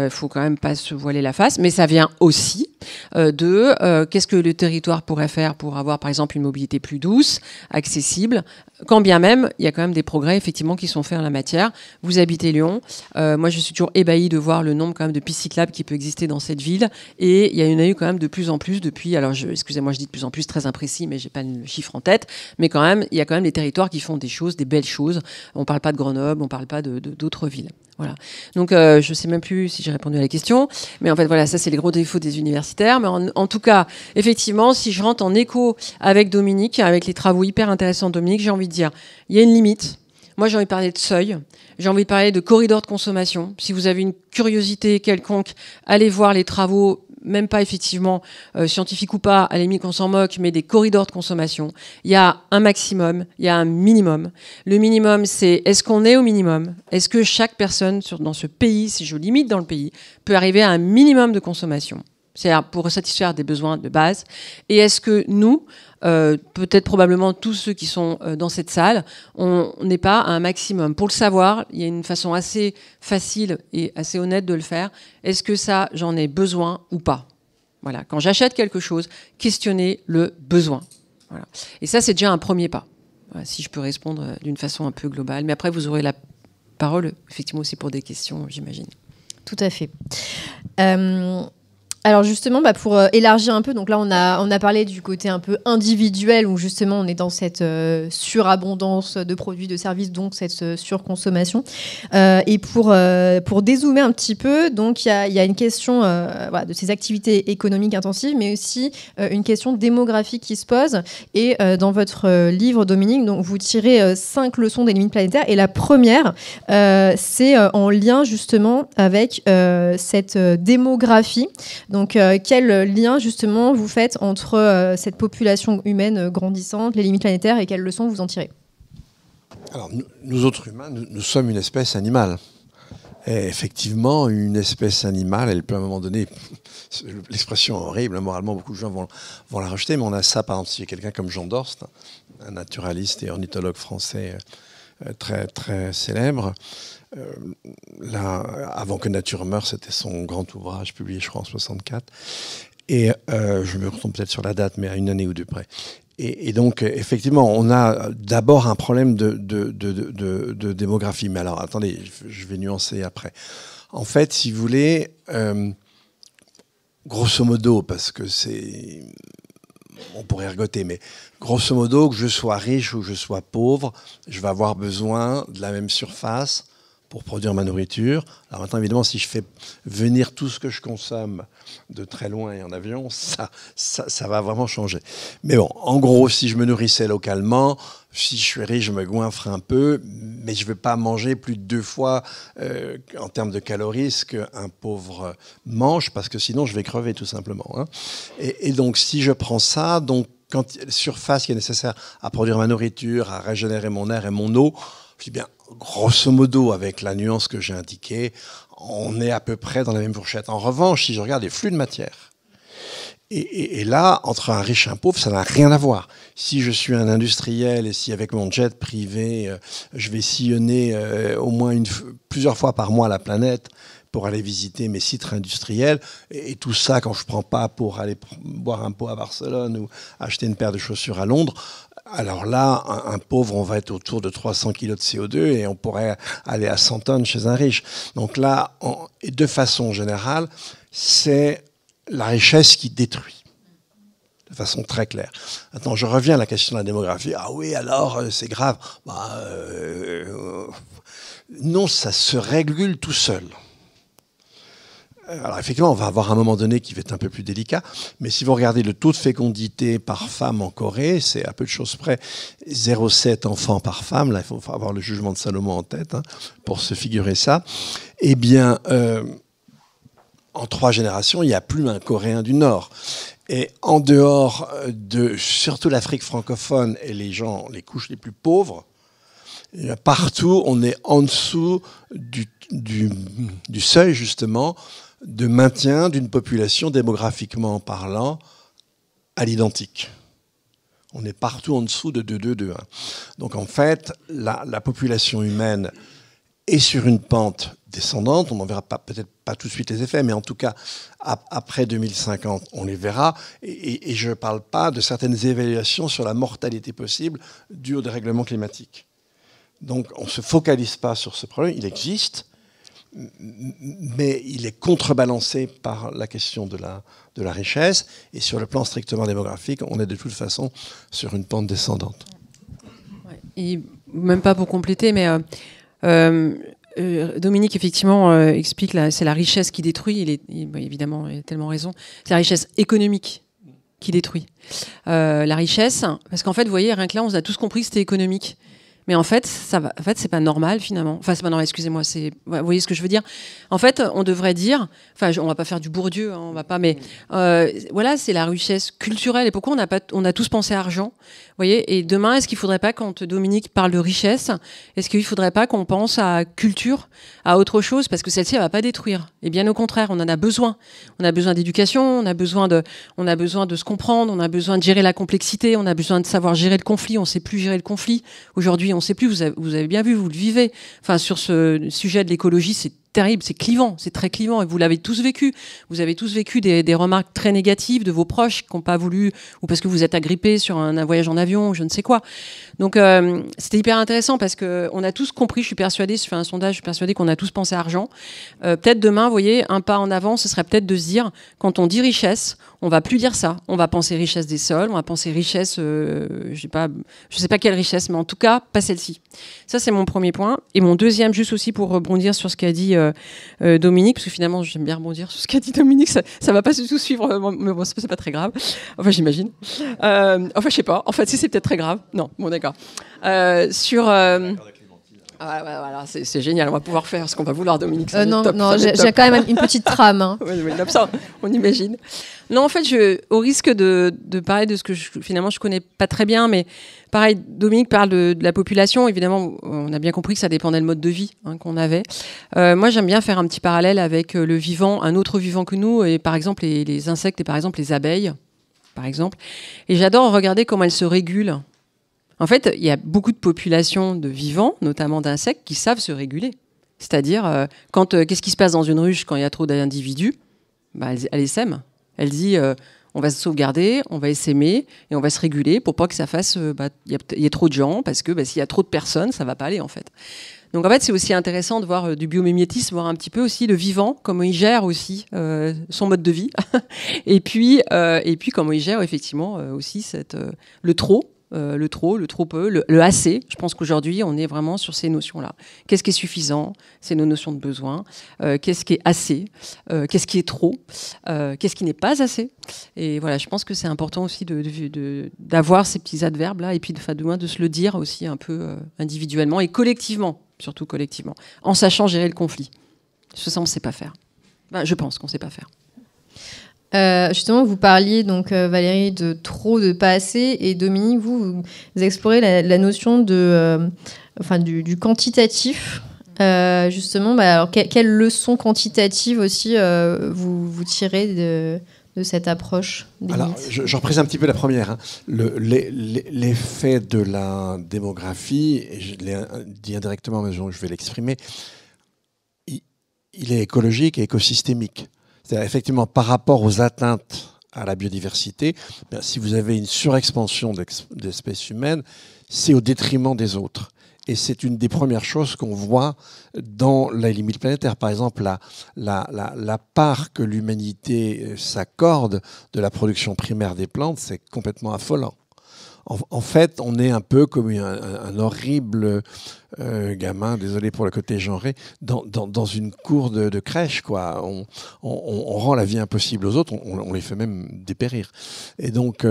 Faut quand même pas se voiler la face, mais ça vient aussi de qu'est-ce que le territoire pourrait faire pour avoir par exemple une mobilité plus douce, accessible, quand bien même il y a quand même des progrès effectivement qui sont faits en la matière. Vous habitez Lyon, moi je suis toujours ébahie de voir le nombre quand même de pistes cyclables qui peut exister dans cette ville, et il y en a eu quand même de plus en plus depuis, alors excusez-moi je dis de plus en plus, très imprécis, mais j'ai pas le chiffre en tête, mais quand même il y a quand même des territoires qui font des choses, des belles choses. On parle pas de Grenoble, on parle pas d'autres villes. Voilà. Donc je sais même plus si j'ai répondu à la question, mais en fait voilà, ça c'est les gros défauts des universités. universitaire, mais en tout cas, effectivement, si je rentre en écho avec Dominique, avec les travaux hyper intéressants de Dominique, j'ai envie de dire, il y a une limite. Moi, j'ai envie de parler de seuil, j'ai envie de parler de corridor de consommation. Si vous avez une curiosité quelconque, allez voir les travaux, même pas effectivement scientifiques ou pas, à la limite qu'on s'en moque, mais des corridors de consommation. Il y a un maximum, il y a un minimum. Le minimum, c'est est-ce qu'on est au minimum? Est-ce que chaque personne dans ce pays, si je limite dans le pays, peut arriver à un minimum de consommation? C'est-à-dire pour satisfaire des besoins de base. Et est-ce que nous, peut-être probablement tous ceux qui sont dans cette salle, on n'est pas à un maximum? Pour le savoir, il y a une façon assez facile et assez honnête de le faire. Est-ce que ça, j'en ai besoin ou pas? Voilà. Quand j'achète quelque chose, questionnez le besoin. Voilà. Et ça, c'est déjà un premier pas. Voilà, si je peux répondre d'une façon un peu globale. Mais après, vous aurez la parole, effectivement, aussi pour des questions, j'imagine. Tout à fait. Alors justement, pour élargir un peu, donc là on a parlé du côté un peu individuel où justement on est dans cette surabondance de produits, de services, donc cette surconsommation. Et pour dézoomer un petit peu, donc il y a une question de ces activités économiques intensives, mais aussi une question démographique qui se pose. Et dans votre livre, Dominique, donc vous tirez 5 leçons des limites planétaires. Et la première, c'est en lien justement avec cette démographie. Donc, quel lien, justement, vous faites entre cette population humaine grandissante, les limites planétaires, et quelles leçons vous en tirez? Alors, nous autres humains, nous sommes une espèce animale. Et effectivement, une espèce animale, elle peut à un moment donné, l'expression est horrible, moralement, beaucoup de gens vont la rejeter, mais on a ça, par exemple, si quelqu'un comme Jean Dorst, un naturaliste et ornithologue français très, très célèbre. Là, avant que Nature meure, c'était son grand ouvrage publié, je crois, en 64. Et je me trompe peut-être sur la date, mais à une année ou deux près. Et donc, effectivement, on a d'abord un problème de démographie. Mais alors, attendez, je vais nuancer après. En fait, si vous voulez, grosso modo, parce que c'est... On pourrait ergoter, mais grosso modo, que je sois riche ou que je sois pauvre, je vais avoir besoin de la même surface pour produire ma nourriture. Alors maintenant, évidemment, si je fais venir tout ce que je consomme de très loin et en avion, ça va vraiment changer. Mais bon, en gros, si je me nourrissais localement, si je suis riche, je me goinfre un peu, mais je ne vais pas manger plus de 2 fois en termes de calories ce qu'un pauvre mange, parce que sinon, je vais crever tout simplement. Hein. Et donc, si je prends ça, donc, quand la surface qui est nécessaire à produire ma nourriture, à régénérer mon air et mon eau, je dis bien, grosso modo, avec la nuance que j'ai indiquée, on est à peu près dans la même fourchette. En revanche, si je regarde les flux de matière, et là, entre un riche et un pauvre, ça n'a rien à voir. Si je suis un industriel et si avec mon jet privé, je vais sillonner au moins plusieurs fois par mois la planète pour aller visiter mes sites industriels, et tout ça quand je ne prends pas pour aller boire un pot à Barcelone ou acheter une paire de chaussures à Londres, alors là, un pauvre, on va être autour de 300 kg de CO2 et on pourrait aller à 100 tonnes chez un riche. Donc là, et de façon générale, c'est la richesse qui détruit, de façon très claire. Maintenant, je reviens à la question de la démographie. Ah oui, alors, c'est grave. Non, ça se régule tout seul. Alors effectivement, on va avoir un moment donné qui va être un peu plus délicat, mais si vous regardez le taux de fécondité par femme en Corée, c'est à peu de choses près 0,7 enfants par femme. Là, il faut avoir le jugement de Salomon en tête pour se figurer ça. Eh bien, en 3 générations, il n'y a plus un Coréen du Nord. Et en dehors de surtout l'Afrique francophone et les couches les plus pauvres, partout, on est en dessous du seuil, justement, de maintien d'une population démographiquement parlant à l'identique. On est partout en dessous de 2,2, 2,1. Donc en fait, la population humaine est sur une pente descendante. On n'en verra peut-être pas tout de suite les effets, mais en tout cas, après 2050, on les verra. Et je ne parle pas de certaines évaluations sur la mortalité possible due au dérèglement climatique. Donc on ne se focalise pas sur ce problème, il existe, mais il est contrebalancé par la question de la richesse. Et sur le plan strictement démographique, on est de toute façon sur une pente descendante. Ouais. Et même pas pour compléter, mais Dominique, effectivement, explique c'est la richesse qui détruit. Évidemment, il a tellement raison. C'est la richesse économique qui détruit. La richesse, parce qu'en fait, vous voyez, rien que là, on a tous compris que c'était économique. Mais en fait, c'est pas normal finalement. Enfin, c'est pas normal. Excusez-moi. Vous voyez ce que je veux dire. En fait, on devrait dire. Enfin, on va pas faire du Bourdieu. Hein, on va pas. Mais voilà, c'est la richesse culturelle. Et pourquoi on a tous pensé à argent. Vous voyez. Et demain, est-ce qu'il faudrait pas, quand Dominique parle de richesse, est-ce qu'il faudrait pas qu'on pense à culture, à autre chose, parce que celle-ci, elle va pas détruire. Et bien au contraire, on en a besoin. On a besoin d'éducation. On a besoin de se comprendre. On a besoin de gérer la complexité. On a besoin de savoir gérer le conflit. On sait plus gérer le conflit aujourd'hui. On ne sait plus, vous avez bien vu, vous le vivez. Enfin, sur ce sujet de l'écologie, c'est terrible, c'est clivant, c'est très clivant, et vous l'avez tous vécu. Vous avez tous vécu des remarques très négatives de vos proches qui n'ont pas voulu, ou parce que vous êtes agrippés sur un voyage en avion, ou je ne sais quoi. Donc, c'était hyper intéressant parce qu'on a tous compris, je suis persuadée, si je fais un sondage, je suis persuadée qu'on a tous pensé à argent. Peut-être demain, vous voyez, un pas en avant, ce serait peut-être de se dire, quand on dit richesse, on va plus dire ça. On va penser richesse des sols, on va penser richesse, je sais pas quelle richesse, mais en tout cas, pas celle-ci. Ça, c'est mon premier point. Et mon deuxième, juste aussi pour rebondir sur ce qu'a dit Dominique, parce que finalement, j'aime bien rebondir sur ce qu'a dit Dominique, ça va pas du tout suivre, mais bon, c'est pas très grave. Enfin, j'imagine. Enfin, je sais pas. En fait, si c'est peut-être très grave. Non, bon, d'accord. Voilà, c'est génial. On va pouvoir faire ce qu'on va vouloir, Dominique. Non, j'ai quand même une petite trame. Hein. Oui, ça, on imagine. Non, en fait, au risque de parler de ce que finalement je connais pas très bien, mais pareil, Dominique parle de la population. Évidemment, on a bien compris que ça dépendait du mode de vie qu'on avait. Moi, j'aime bien faire un petit parallèle avec le vivant, un autre vivant que nous, et par exemple les insectes et par exemple les abeilles, par exemple. Et j'adore regarder comment elles se régulent. En fait, il y a beaucoup de populations de vivants, notamment d'insectes, qui savent se réguler. C'est-à-dire, qu'est-ce qui se passe dans une ruche quand il y a trop d'individus ? Elle essaime. Elle dit, on va se sauvegarder, on va essaimer et on va se réguler pour pas que ça fasse, y ait trop de gens, parce que s'il y a trop de personnes, ça va pas aller en fait. Donc en fait, c'est aussi intéressant de voir du biomimétisme, voir un petit peu aussi le vivant, comment il gère aussi son mode de vie, et puis comment il gère effectivement aussi le trop. Le trop peu, le assez. Je pense qu'aujourd'hui, on est vraiment sur ces notions-là. Qu'est-ce qui est suffisant ? C'est nos notions de besoin. Qu'est-ce qui est assez ? Qu'est-ce qui est trop ? Qu'est-ce qui n'est pas assez ? Et voilà, je pense que c'est important aussi d'avoir ces petits adverbes-là et puis de moins de se le dire aussi un peu individuellement et collectivement, surtout collectivement, en sachant gérer le conflit. Ça, on ne sait pas faire. Je pense qu'on ne sait pas faire. Justement, vous parliez donc Valérie de trop, de pas assez, et Dominique, vous explorez la notion du quantitatif. Justement, alors quelles leçons quantitatives aussi vous tirez de cette approche des Alors, limites ? j'en représente un petit peu la première. Hein. L'effet de la démographie, et je l'ai dit indirectement, mais je vais l'exprimer, il est écologique et écosystémique. C'est-à-dire, effectivement, par rapport aux atteintes à la biodiversité, si vous avez une surexpansion d'espèces humaines, c'est au détriment des autres. Et c'est une des premières choses qu'on voit dans les limites planétaires. Par exemple, la part que l'humanité s'accorde de la production primaire des plantes, c'est complètement affolant. En fait, on est un peu comme un horrible gamin, désolé pour le côté genré, dans une cour de crèche, quoi. On rend la vie impossible aux autres, on les fait même dépérir. Et donc,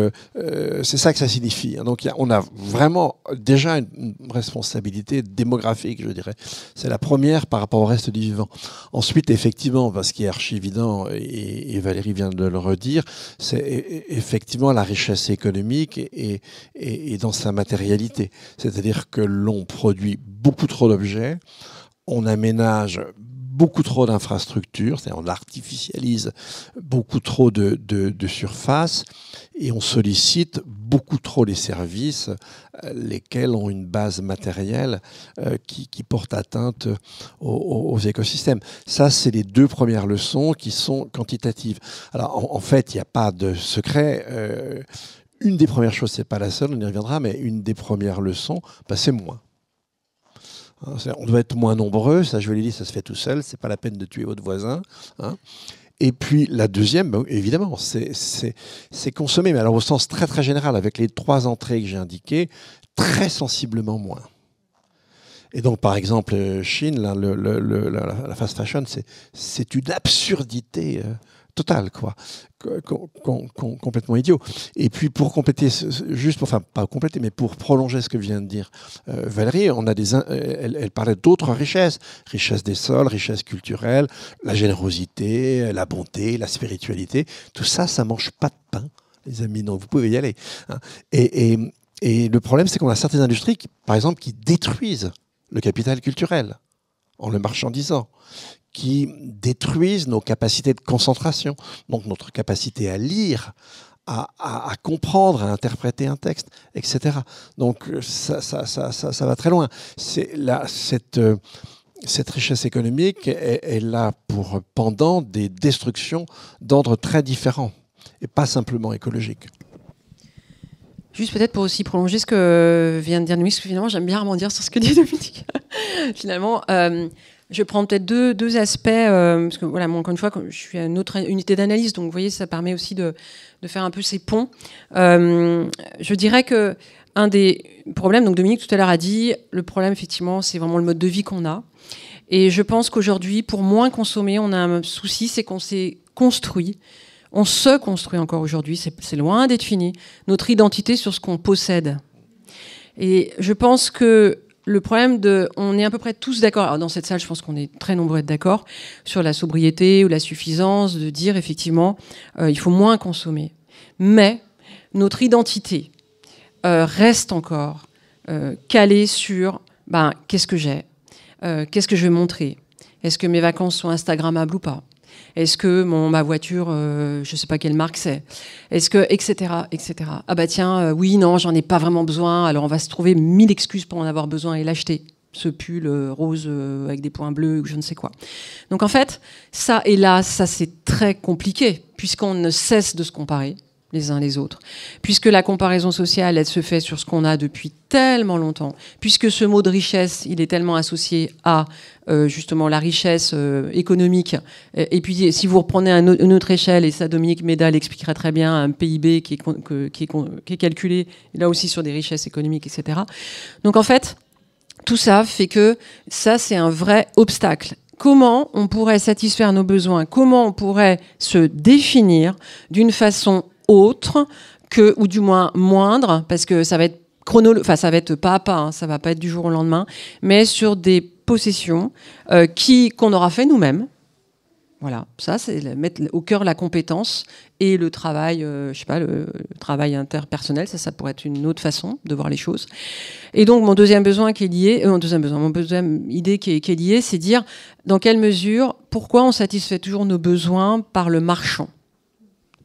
c'est ça que ça signifie. Donc, on a vraiment déjà une responsabilité démographique, je dirais. C'est la première par rapport au reste du vivant. Ensuite, effectivement, ce qui est archi évident, et Valérie vient de le redire, c'est effectivement la richesse économique et dans sa matérialité. C'est-à-dire que l'on produit beaucoup trop d'objets, on aménage beaucoup trop d'infrastructures, c'est-à-dire on artificialise beaucoup trop de surface et on sollicite beaucoup trop les services, lesquels ont une base matérielle qui porte atteinte aux écosystèmes. Ça, c'est les deux premières leçons qui sont quantitatives. Alors, en fait, il n'y a pas de secret. Une des premières choses, c'est pas la seule, on y reviendra, mais une des premières leçons, c'est moins. On doit être moins nombreux, ça je vous l'ai dit, ça se fait tout seul, c'est pas la peine de tuer votre voisin. Hein. Et puis la deuxième, évidemment, c'est consommer, mais alors au sens très très général, avec les 3 entrées que j'ai indiquées, très sensiblement moins. Et donc, par exemple, Chine, là, la fast fashion, c'est une absurdité totale, quoi. Complètement idiot. Et puis, pour compléter, enfin, pas compléter, mais pour prolonger ce que vient de dire Valérie, elle parlait d'autres richesses. Richesse des sols, richesse culturelle, la générosité, la bonté, la spiritualité. Tout ça, ça mange pas de pain, les amis. Donc, vous pouvez y aller. Hein. Et le problème, c'est qu'on a certaines industries, par exemple, qui détruisent le capital culturel en le marchandisant, qui détruisent nos capacités de concentration, donc notre capacité à lire, à comprendre, à interpréter un texte, etc. Donc ça va très loin. Cette richesse économique est là pour pendant des destructions d'ordre très différent et pas simplement écologique. Juste peut-être pour aussi prolonger ce que vient de dire Dominique, parce que finalement j'aime bien rebondir sur ce que dit Dominique. Finalement, je prends peut-être deux aspects, parce que voilà, moi, encore une fois, je suis à une autre unité d'analyse, donc vous voyez, ça permet aussi de faire un peu ces ponts. Je dirais que un des problèmes, donc Dominique tout à l'heure a dit, le problème effectivement, c'est vraiment le mode de vie qu'on a. Et je pense qu'aujourd'hui, pour moins consommer, on a un souci, c'est qu'on s'est construit. On se construit encore aujourd'hui, c'est loin d'être fini, notre identité sur ce qu'on possède. Et je pense que le problème on est à peu près tous d'accord, alors dans cette salle je pense qu'on est très nombreux à être d'accord, sur la sobriété ou la suffisance, de dire effectivement il faut moins consommer. Mais notre identité reste encore calée sur qu'est-ce que j'ai, qu'est-ce que je vais montrer, est-ce que mes vacances sont instagrammables ou pas. Est-ce que ma voiture, je ne sais pas quelle marque c'est. Est-ce que, etc., etc. Ah bah tiens, oui, non, j'en ai pas vraiment besoin. Alors on va se trouver 1000 excuses pour en avoir besoin et l'acheter. Ce pull rose avec des points bleus ou je ne sais quoi. Donc en fait, ça c'est très compliqué puisqu'on ne cesse de se comparer les uns les autres. Puisque la comparaison sociale, elle se fait sur ce qu'on a depuis tellement longtemps. Puisque ce mot de richesse, il est tellement associé à justement la richesse économique. Et puis, si vous reprenez une autre échelle, et ça, Dominique Méda l'expliquerait très bien, un PIB qui est calculé, là aussi sur des richesses économiques, etc. Donc, en fait, tout ça fait que ça, c'est un vrai obstacle. Comment on pourrait satisfaire nos besoins? Comment on pourrait se définir d'une façon autre que, ou du moins moindre, parce que ça va être ça va être pas à pas, hein, ça va pas être du jour au lendemain, mais sur des possessions qu'on aura fait nous-mêmes. Voilà, ça c'est mettre au cœur la compétence et le travail, je sais pas, le travail interpersonnel, ça pourrait être une autre façon de voir les choses. Et donc mon deuxième besoin qui est lié, mon deuxième idée qui est liée, c'est dire dans quelle mesure, pourquoi on satisfait toujours nos besoins par le marchand.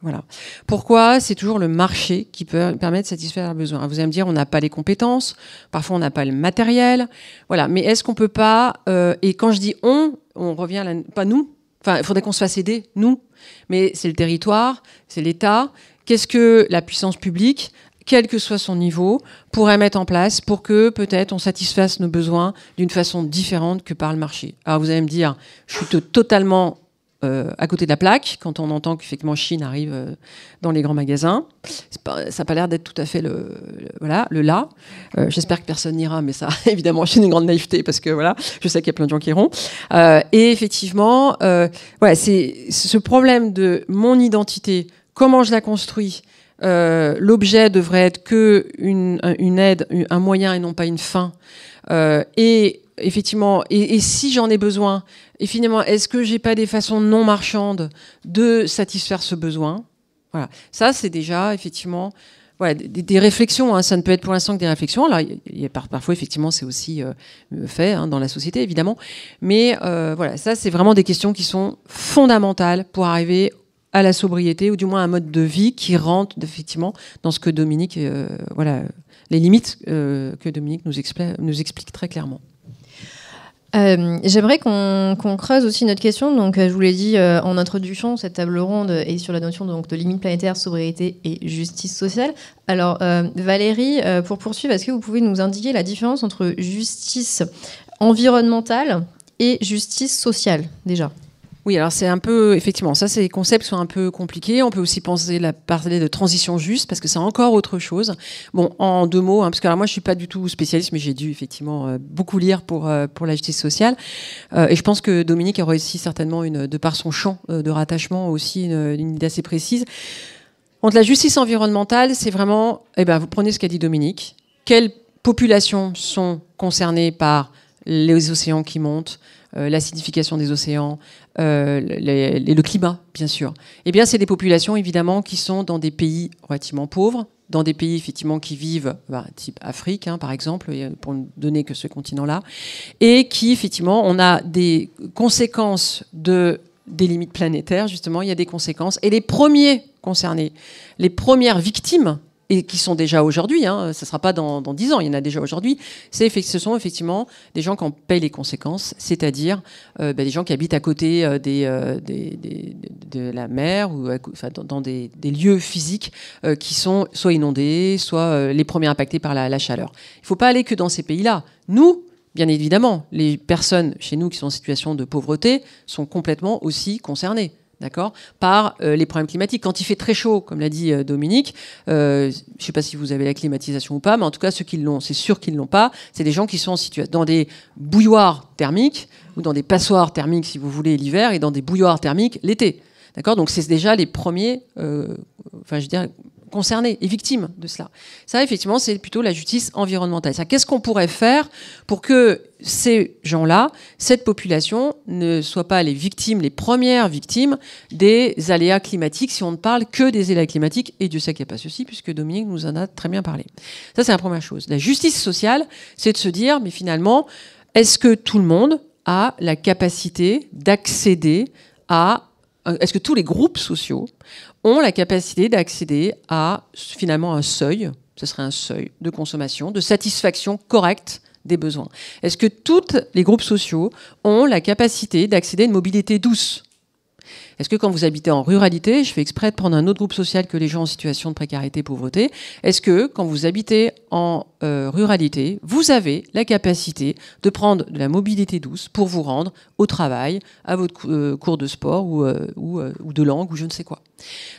Voilà. Pourquoi c'est toujours le marché qui permet de satisfaire leurs besoins? Vous allez me dire, on n'a pas les compétences, parfois on n'a pas le matériel, voilà. Mais est-ce qu'on peut pas et quand je dis on revient pas nous. Enfin, il faudrait qu'on se fasse aider, nous. Mais c'est le territoire, c'est l'État. Qu'est-ce que la puissance publique, quel que soit son niveau, pourrait mettre en place pour que peut-être on satisfasse nos besoins d'une façon différente que par le marché? Alors vous allez me dire, je suis totalement à côté de la plaque, quand on entend qu'effectivement Chine arrive dans les grands magasins. Ça n'a pas l'air d'être tout à fait le là. J'espère que personne n'ira, mais ça, évidemment, c'est une grande naïveté, parce que voilà, je sais qu'il y a plein de gens qui iront. Et effectivement, c'est ce problème de mon identité, comment je la construis. L'objet devrait être que une aide, un moyen et non pas une fin. Et effectivement, et si j'en ai besoin, et finalement, est-ce que j'ai pas des façons non marchandes de satisfaire ce besoin? Voilà, ça c'est déjà effectivement des réflexions. Hein. Ça ne peut être pour l'instant que des réflexions. Alors, parfois effectivement, c'est aussi fait dans la société évidemment, mais voilà, ça c'est vraiment des questions qui sont fondamentales pour arriver à la sobriété, ou du moins un mode de vie qui rentre effectivement dans ce que Dominique, les limites que Dominique nous explique très clairement. J'aimerais qu'on creuse aussi notre question. Donc, je vous l'ai dit en introduction, cette table ronde est sur la notion donc, de limite planétaire, sobriété et justice sociale. Alors, Valérie, pour poursuivre, est-ce que vous pouvez nous indiquer la différence entre justice environnementale et justice sociale, déjà? Oui, alors c'est un peu, effectivement, ça, ces concepts sont un peu compliqués. On peut aussi parler de transition juste, parce que c'est encore autre chose. Bon, en 2 mots, parce que alors moi, je suis pas du tout spécialiste, mais j'ai dû effectivement beaucoup lire pour la justice sociale. Et je pense que Dominique aurait aussi certainement, de par son champ de rattachement, aussi une idée assez précise. Entre la justice environnementale, c'est vraiment, vous prenez ce qu'a dit Dominique. Quelles populations sont concernées par les océans qui montent, l'acidification des océans, le climat, bien sûr. Eh bien, c'est des populations, évidemment, qui sont dans des pays relativement pauvres, dans des pays, effectivement, qui vivent, type Afrique, par exemple, pour ne donner que ce continent-là, et qui, effectivement, on a des conséquences des limites planétaires, justement, il y a des conséquences. Et les premiers concernés, les premières victimes, et qui sont déjà aujourd'hui, ça ne sera pas dans 10 ans, il y en a déjà aujourd'hui, ce sont effectivement des gens qui en payent les conséquences, c'est-à-dire des gens qui habitent à côté de la mer, ou dans des lieux physiques qui sont soit inondés, soit les premiers impactés par la chaleur. Il ne faut pas aller que dans ces pays-là. Nous, bien évidemment, les personnes chez nous qui sont en situation de pauvreté sont complètement aussi concernées. D'accord, par les problèmes climatiques. Quand il fait très chaud, comme l'a dit Dominique, je ne sais pas si vous avez la climatisation ou pas, mais en tout cas, ceux qui l'ont, c'est sûr qu'ils ne l'ont pas, c'est des gens qui sont dans des bouilloires thermiques, ou dans des passoires thermiques, si vous voulez, l'hiver, et dans des bouilloires thermiques l'été. D'accord, donc c'est déjà les premiers, concernés et victimes de cela. Ça, effectivement, c'est plutôt la justice environnementale. Qu'est-ce qu'on pourrait faire pour que ces gens-là, cette population, ne soient pas les premières victimes des aléas climatiques, si on ne parle que des aléas climatiques, et Dieu sait qu'il n'y a pas ceci, puisque Dominique nous en a très bien parlé. Ça, c'est la première chose. La justice sociale, c'est de se dire, mais finalement, est-ce que tout le monde a la capacité d'accéder est-ce que tous les groupes sociaux ont la capacité d'accéder à finalement un seuil, ce serait un seuil de consommation, de satisfaction correcte des besoins. Est-ce que tous les groupes sociaux ont la capacité d'accéder à une mobilité douce ? Est-ce que quand vous habitez en ruralité, je fais exprès de prendre un autre groupe social que les gens en situation de précarité et pauvreté, est-ce que quand vous habitez en ruralité, vous avez la capacité de prendre de la mobilité douce pour vous rendre au travail, à votre cours de sport ou de langue ou je ne sais quoi.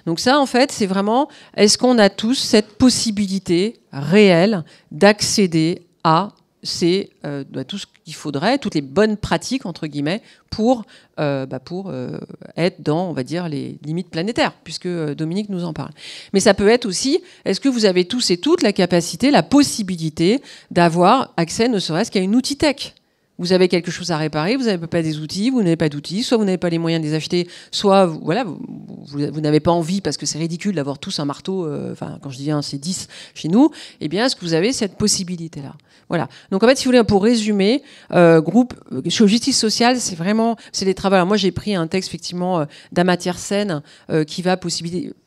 Donc ça, en fait, c'est vraiment, est-ce qu'on a tous cette possibilité réelle d'accéder à tout ce qu'il faudrait, toutes les bonnes pratiques, entre guillemets, pour être dans, on va dire, les limites planétaires, puisque Dominique nous en parle. Mais ça peut être aussi, est-ce que vous avez tous et toutes la capacité, la possibilité d'avoir accès, ne serait-ce qu'à une outil tech ? Vous avez quelque chose à réparer, vous n'avez pas des outils, vous n'avez pas d'outils, soit vous n'avez pas les moyens de les acheter, soit vous n'avez pas envie parce que c'est ridicule d'avoir tous un marteau, quand je dis un, c'est 10 chez nous, eh bien, est-ce que vous avez cette possibilité-là ? Voilà. Donc en fait, si vous voulez, pour résumer, sur justice sociale, c'est des travaux. Alors moi, j'ai pris un texte effectivement d'Amartya Sen qui va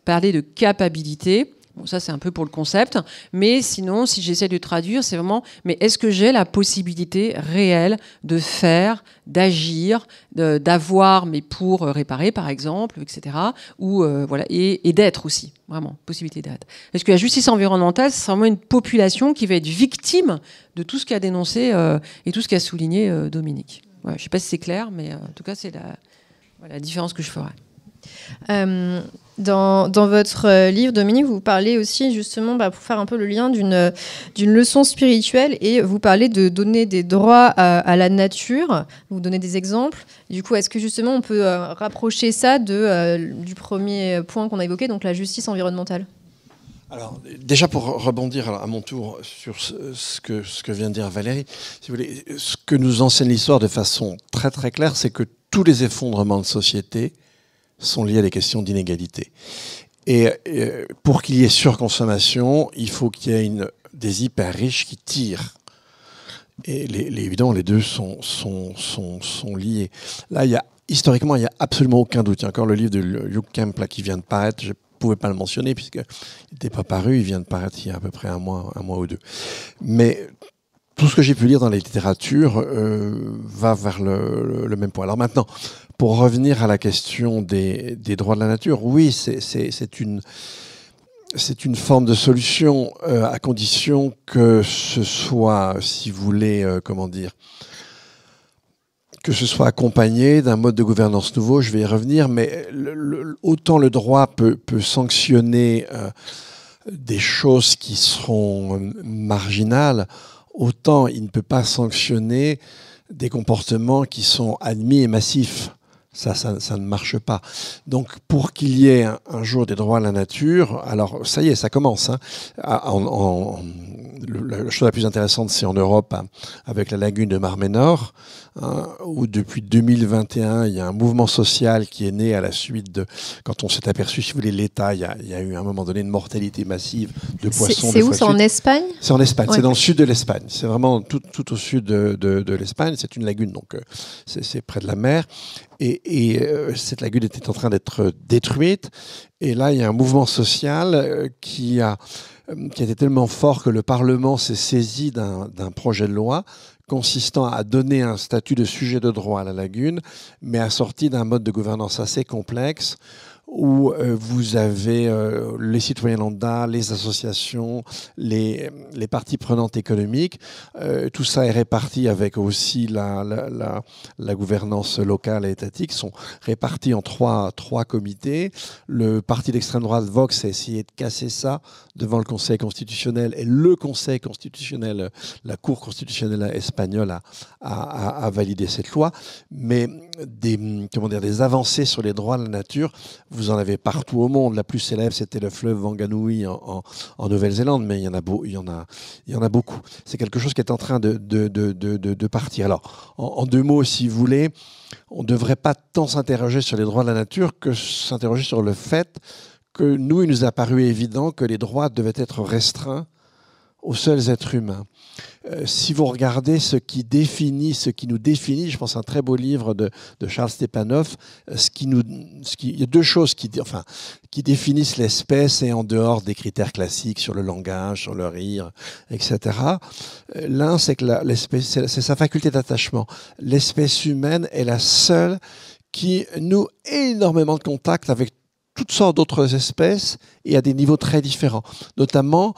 parler de capacité. Bon, ça, c'est un peu pour le concept. Mais sinon, si j'essaie de traduire, c'est vraiment, mais est-ce que j'ai la possibilité réelle de faire, d'agir, d'avoir, mais pour réparer, par exemple, etc. Ou, et d'être aussi, vraiment, possibilité d'être. Est-ce que la justice environnementale, c'est vraiment une population qui va être victime de tout ce qu'a dénoncé et tout ce qu'a souligné Dominique. Ouais, je ne sais pas si c'est clair, mais en tout cas, c'est la différence que je ferai. Dans votre livre, Dominique, vous parlez aussi justement, pour faire un peu le lien d'une leçon spirituelle, et vous parlez de donner des droits à la nature, vous donnez des exemples. Du coup, est-ce que justement on peut rapprocher ça du premier point qu'on a évoqué, donc la justice environnementale ? Alors, déjà pour rebondir à mon tour sur ce que vient de dire Valérie, si vous voulez, ce que nous enseigne l'histoire de façon très très claire, c'est que tous les effondrements de société sont liés à des questions d'inégalité. Et pour qu'il y ait surconsommation, il faut qu'il y ait des hyper riches qui tirent. Et évidemment, les deux sont liés. Là, historiquement, il n'y a absolument aucun doute. Il y a encore le livre de Luke Kemp là, qui vient de paraître. Je ne pouvais pas le mentionner puisqu'il n'était pas paru. Il vient de paraître il y a à peu près un mois ou deux. Mais tout ce que j'ai pu lire dans la littérature va vers le même point. Alors maintenant, pour revenir à la question des droits de la nature, oui, c'est une forme de solution à condition que ce soit, si vous voulez, que ce soit accompagné d'un mode de gouvernance nouveau, je vais y revenir, mais autant le droit peut sanctionner des choses qui seront marginales, autant il ne peut pas sanctionner des comportements qui sont admis et massifs. Ça ne marche pas. Donc, pour qu'il y ait un jour des droits à la nature, alors ça y est, ça commence. Hein. La chose la plus intéressante, c'est en Europe, hein, avec la lagune de Mar-Ménor, hein, où depuis 2021, il y a un mouvement social qui est né à la suite de... Quand on s'est aperçu, si vous voulez, l'État, il y a eu à un moment donné une mortalité massive de poissons. C'est où? C'est en Espagne? C'est en Espagne, ouais. C'est dans le sud de l'Espagne. C'est vraiment tout au sud de l'Espagne. C'est une lagune, donc c'est près de la mer. Et cette lagune était en train d'être détruite. Et là, il y a un mouvement social qui a été tellement fort que le Parlement s'est saisi d'un projet de loi consistant à donner un statut de sujet de droit à la lagune, mais assorti d'un mode de gouvernance assez complexe où vous avez les citoyens lambda, les associations, les parties prenantes économiques. Tout ça est réparti avec aussi la gouvernance locale et étatique, sont répartis en trois comités. Le parti d'extrême droite, Vox, a essayé de casser ça devant le Conseil constitutionnel, et le Conseil constitutionnel, la Cour constitutionnelle espagnole a validé cette loi. Mais des avancées sur les droits de la nature, vous en avez partout au monde. La plus célèbre, c'était le fleuve Wanganui en Nouvelle-Zélande, mais il y en a beaucoup. C'est quelque chose qui est en train de partir. Alors, en deux mots, si vous voulez, on ne devrait pas tant s'interroger sur les droits de la nature que s'interroger sur le fait que nous, il nous a paru évident que les droits devaient être restreints aux seuls êtres humains. Si vous regardez ce qui nous définit, je pense à un très beau livre de Charles Stepanov, il y a deux choses qui définissent l'espèce et en dehors des critères classiques sur le langage, sur le rire, etc. L'un, c'est que l'espèce, c'est sa faculté d'attachement. L'espèce humaine est la seule qui noue énormément de contacts avec toutes sortes d'autres espèces et à des niveaux très différents. Notamment,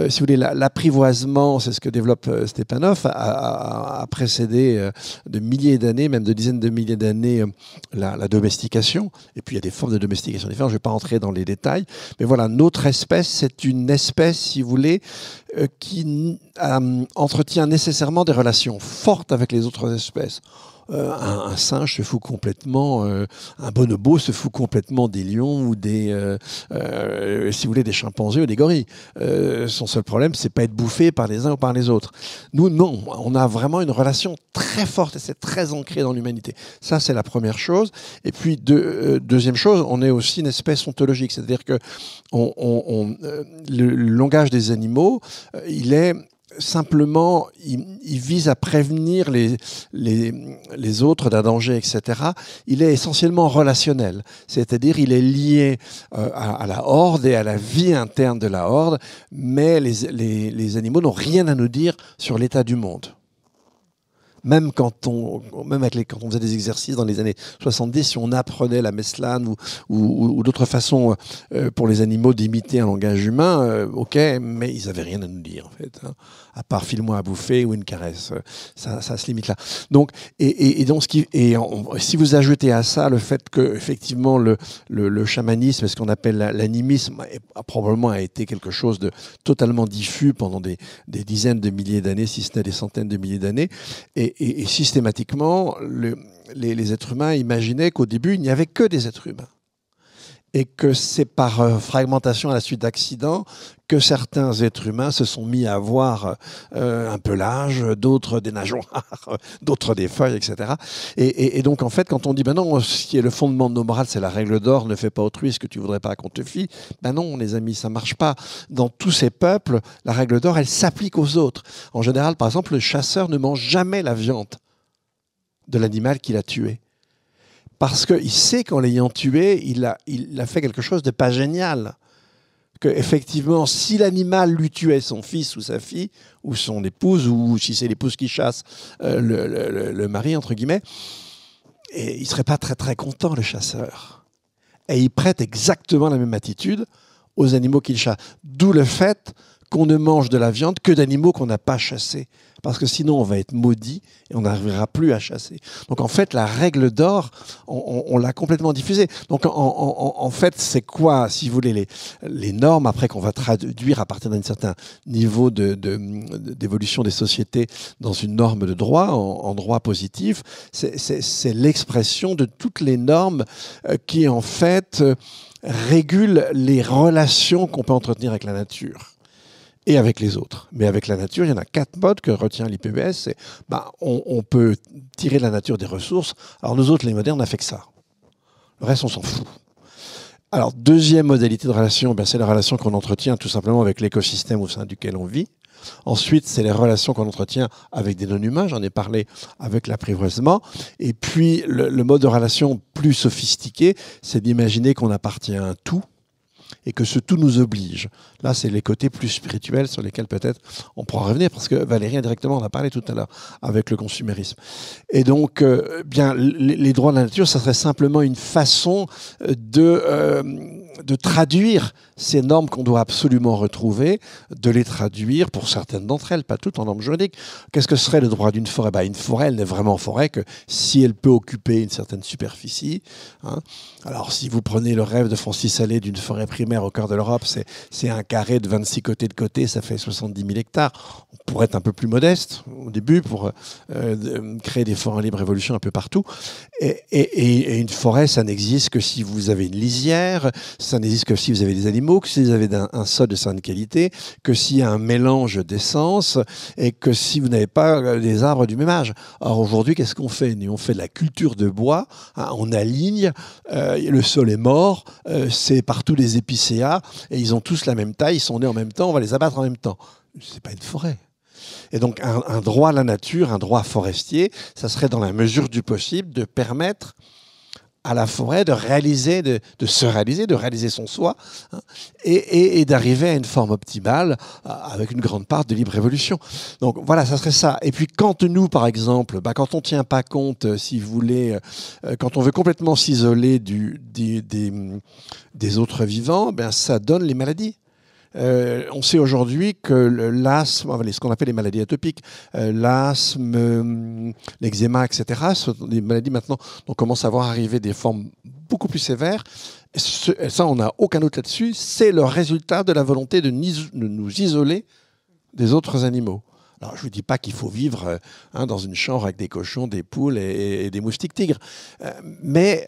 si vous voulez, l'apprivoisement, c'est ce que développe Stepanov, a précédé de milliers d'années, même de dizaines de milliers d'années, la domestication. Et puis il y a des formes de domestication différentes, je ne vais pas entrer dans les détails. Mais voilà, notre espèce, c'est une espèce, si vous voulez, qui entretient nécessairement des relations fortes avec les autres espèces. Un singe se fout complètement, un bonobo se fout complètement des lions ou si vous voulez, des chimpanzés ou des gorilles. Son seul problème, c'est pas être bouffé par les uns ou par les autres. Nous, non, on a vraiment une relation très forte et c'est très ancré dans l'humanité. Ça, c'est la première chose. Et puis, deuxième chose, on est aussi une espèce ontologique, c'est-à-dire que le langage des animaux, il est simplement, il vise à prévenir les autres d'un danger, etc. Il est essentiellement relationnel, c'est-à-dire il est lié à la horde et à la vie interne de la horde, mais les animaux n'ont rien à nous dire sur l'état du monde. Même quand on faisait des exercices dans les années 70, si on apprenait la meslane ou d'autres façons pour les animaux d'imiter un langage humain, ok, mais ils n'avaient rien à nous dire en fait, hein, à part file-moi à bouffer ou une caresse. Ça se limite là. Donc, si vous ajoutez à ça le fait que effectivement le chamanisme, ce qu'on appelle l'animisme, probablement a été quelque chose de totalement diffus pendant des dizaines de milliers d'années, si ce n'est des centaines de milliers d'années, et systématiquement, les êtres humains imaginaient qu'au début, il n'y avait que des êtres humains. Et que c'est par fragmentation à la suite d'accidents que certains êtres humains se sont mis à avoir un pelage, d'autres des nageoires, d'autres des feuilles, etc. Et donc, en fait, quand on dit, ben non, ce qui est le fondement de nos morales, c'est la règle d'or, ne fais pas autrui ce que tu voudrais pas qu'on te fie, ben non, les amis, ça marche pas. Dans tous ces peuples, la règle d'or, elle s'applique aux autres. En général, par exemple, le chasseur ne mange jamais la viande de l'animal qu'il a tué. Parce qu'il sait qu'en l'ayant tué, il a fait quelque chose de pas génial. Que effectivement, si l'animal lui tuait son fils ou sa fille, ou son épouse, ou si c'est l'épouse qui chasse, le mari, entre guillemets, et il ne serait pas très très content, le chasseur. Et il prête exactement la même attitude aux animaux qu'il chasse. D'où le fait qu'on ne mange de la viande que d'animaux qu'on n'a pas chassés. Parce que sinon, on va être maudit et on n'arrivera plus à chasser. Donc, en fait, la règle d'or, on l'a complètement diffusée. Donc, en fait, c'est quoi, si vous voulez, les normes, après qu'on va traduire à partir d'un certain niveau d'évolution des sociétés dans une norme de droit, en droit positif, c'est l'expression de toutes les normes qui, en fait, régulent les relations qu'on peut entretenir avec la nature. Et avec les autres. Mais avec la nature, il y en a 4 modes que retient l'IPBES. On peut tirer de la nature des ressources. Alors nous autres, les modernes, on n'a fait que ça. Le reste, on s'en fout. Alors, deuxième modalité de relation, c'est la relation qu'on entretient tout simplement avec l'écosystème au sein duquel on vit. Ensuite, c'est les relations qu'on entretient avec des non-humains. J'en ai parlé avec l'apprivoisement. Et puis, le mode de relation plus sophistiqué, c'est d'imaginer qu'on appartient à un tout, et que ce tout nous oblige. Là, c'est les côtés plus spirituels sur lesquels peut-être on pourra revenir, parce que Valérie, indirectement, on a parlé tout à l'heure avec le consumérisme. Et donc, les droits de la nature, ça serait simplement une façon de traduire ces normes qu'on doit absolument retrouver, de les traduire pour certaines d'entre elles, pas toutes en normes juridiques. Qu'est-ce que serait le droit d'une forêt ? Une forêt, elle n'est vraiment forêt que si elle peut occuper une certaine superficie. Hein. Alors, si vous prenez le rêve de Francis Allais d'une forêt primaire au cœur de l'Europe, c'est un carré de 26 côtés de côté, ça fait 70 000 hectares. On pourrait être un peu plus modeste au début pour créer des forêts en libre évolution un peu partout. Et une forêt, ça n'existe que si vous avez une lisière, ça n'existe que si vous avez des animaux, que si vous avez un sol de certaine qualité, que s'il y a un mélange d'essences et que si vous n'avez pas des arbres du même âge. Or aujourd'hui, qu'est-ce qu'on fait ? Nous, on fait de la culture de bois, hein, on aligne, le sol est mort, c'est partout des épicéas et ils ont tous la même taille, ils sont nés en même temps, on va les abattre en même temps. C'est pas une forêt. Et donc un droit à la nature, un droit forestier, ça serait dans la mesure du possible de permettre à la forêt de se réaliser, de réaliser son soi, hein, et d'arriver à une forme optimale avec une grande part de libre évolution. Donc voilà, ça serait ça. Et puis quand nous, par exemple, quand on ne tient pas compte, si vous voulez, quand on veut complètement s'isoler des autres vivants, ça donne les maladies. On sait aujourd'hui que l'asthme, ce qu'on appelle les maladies atopiques, l'asthme, l'eczéma, etc., sont des maladies maintenant dont on commence à voir arriver des formes beaucoup plus sévères. Et ça, on n'a aucun doute là-dessus. C'est le résultat de la volonté de nous isoler des autres animaux. Alors, je ne vous dis pas qu'il faut vivre dans une chambre avec des cochons, des poules et des moustiques tigres. Mais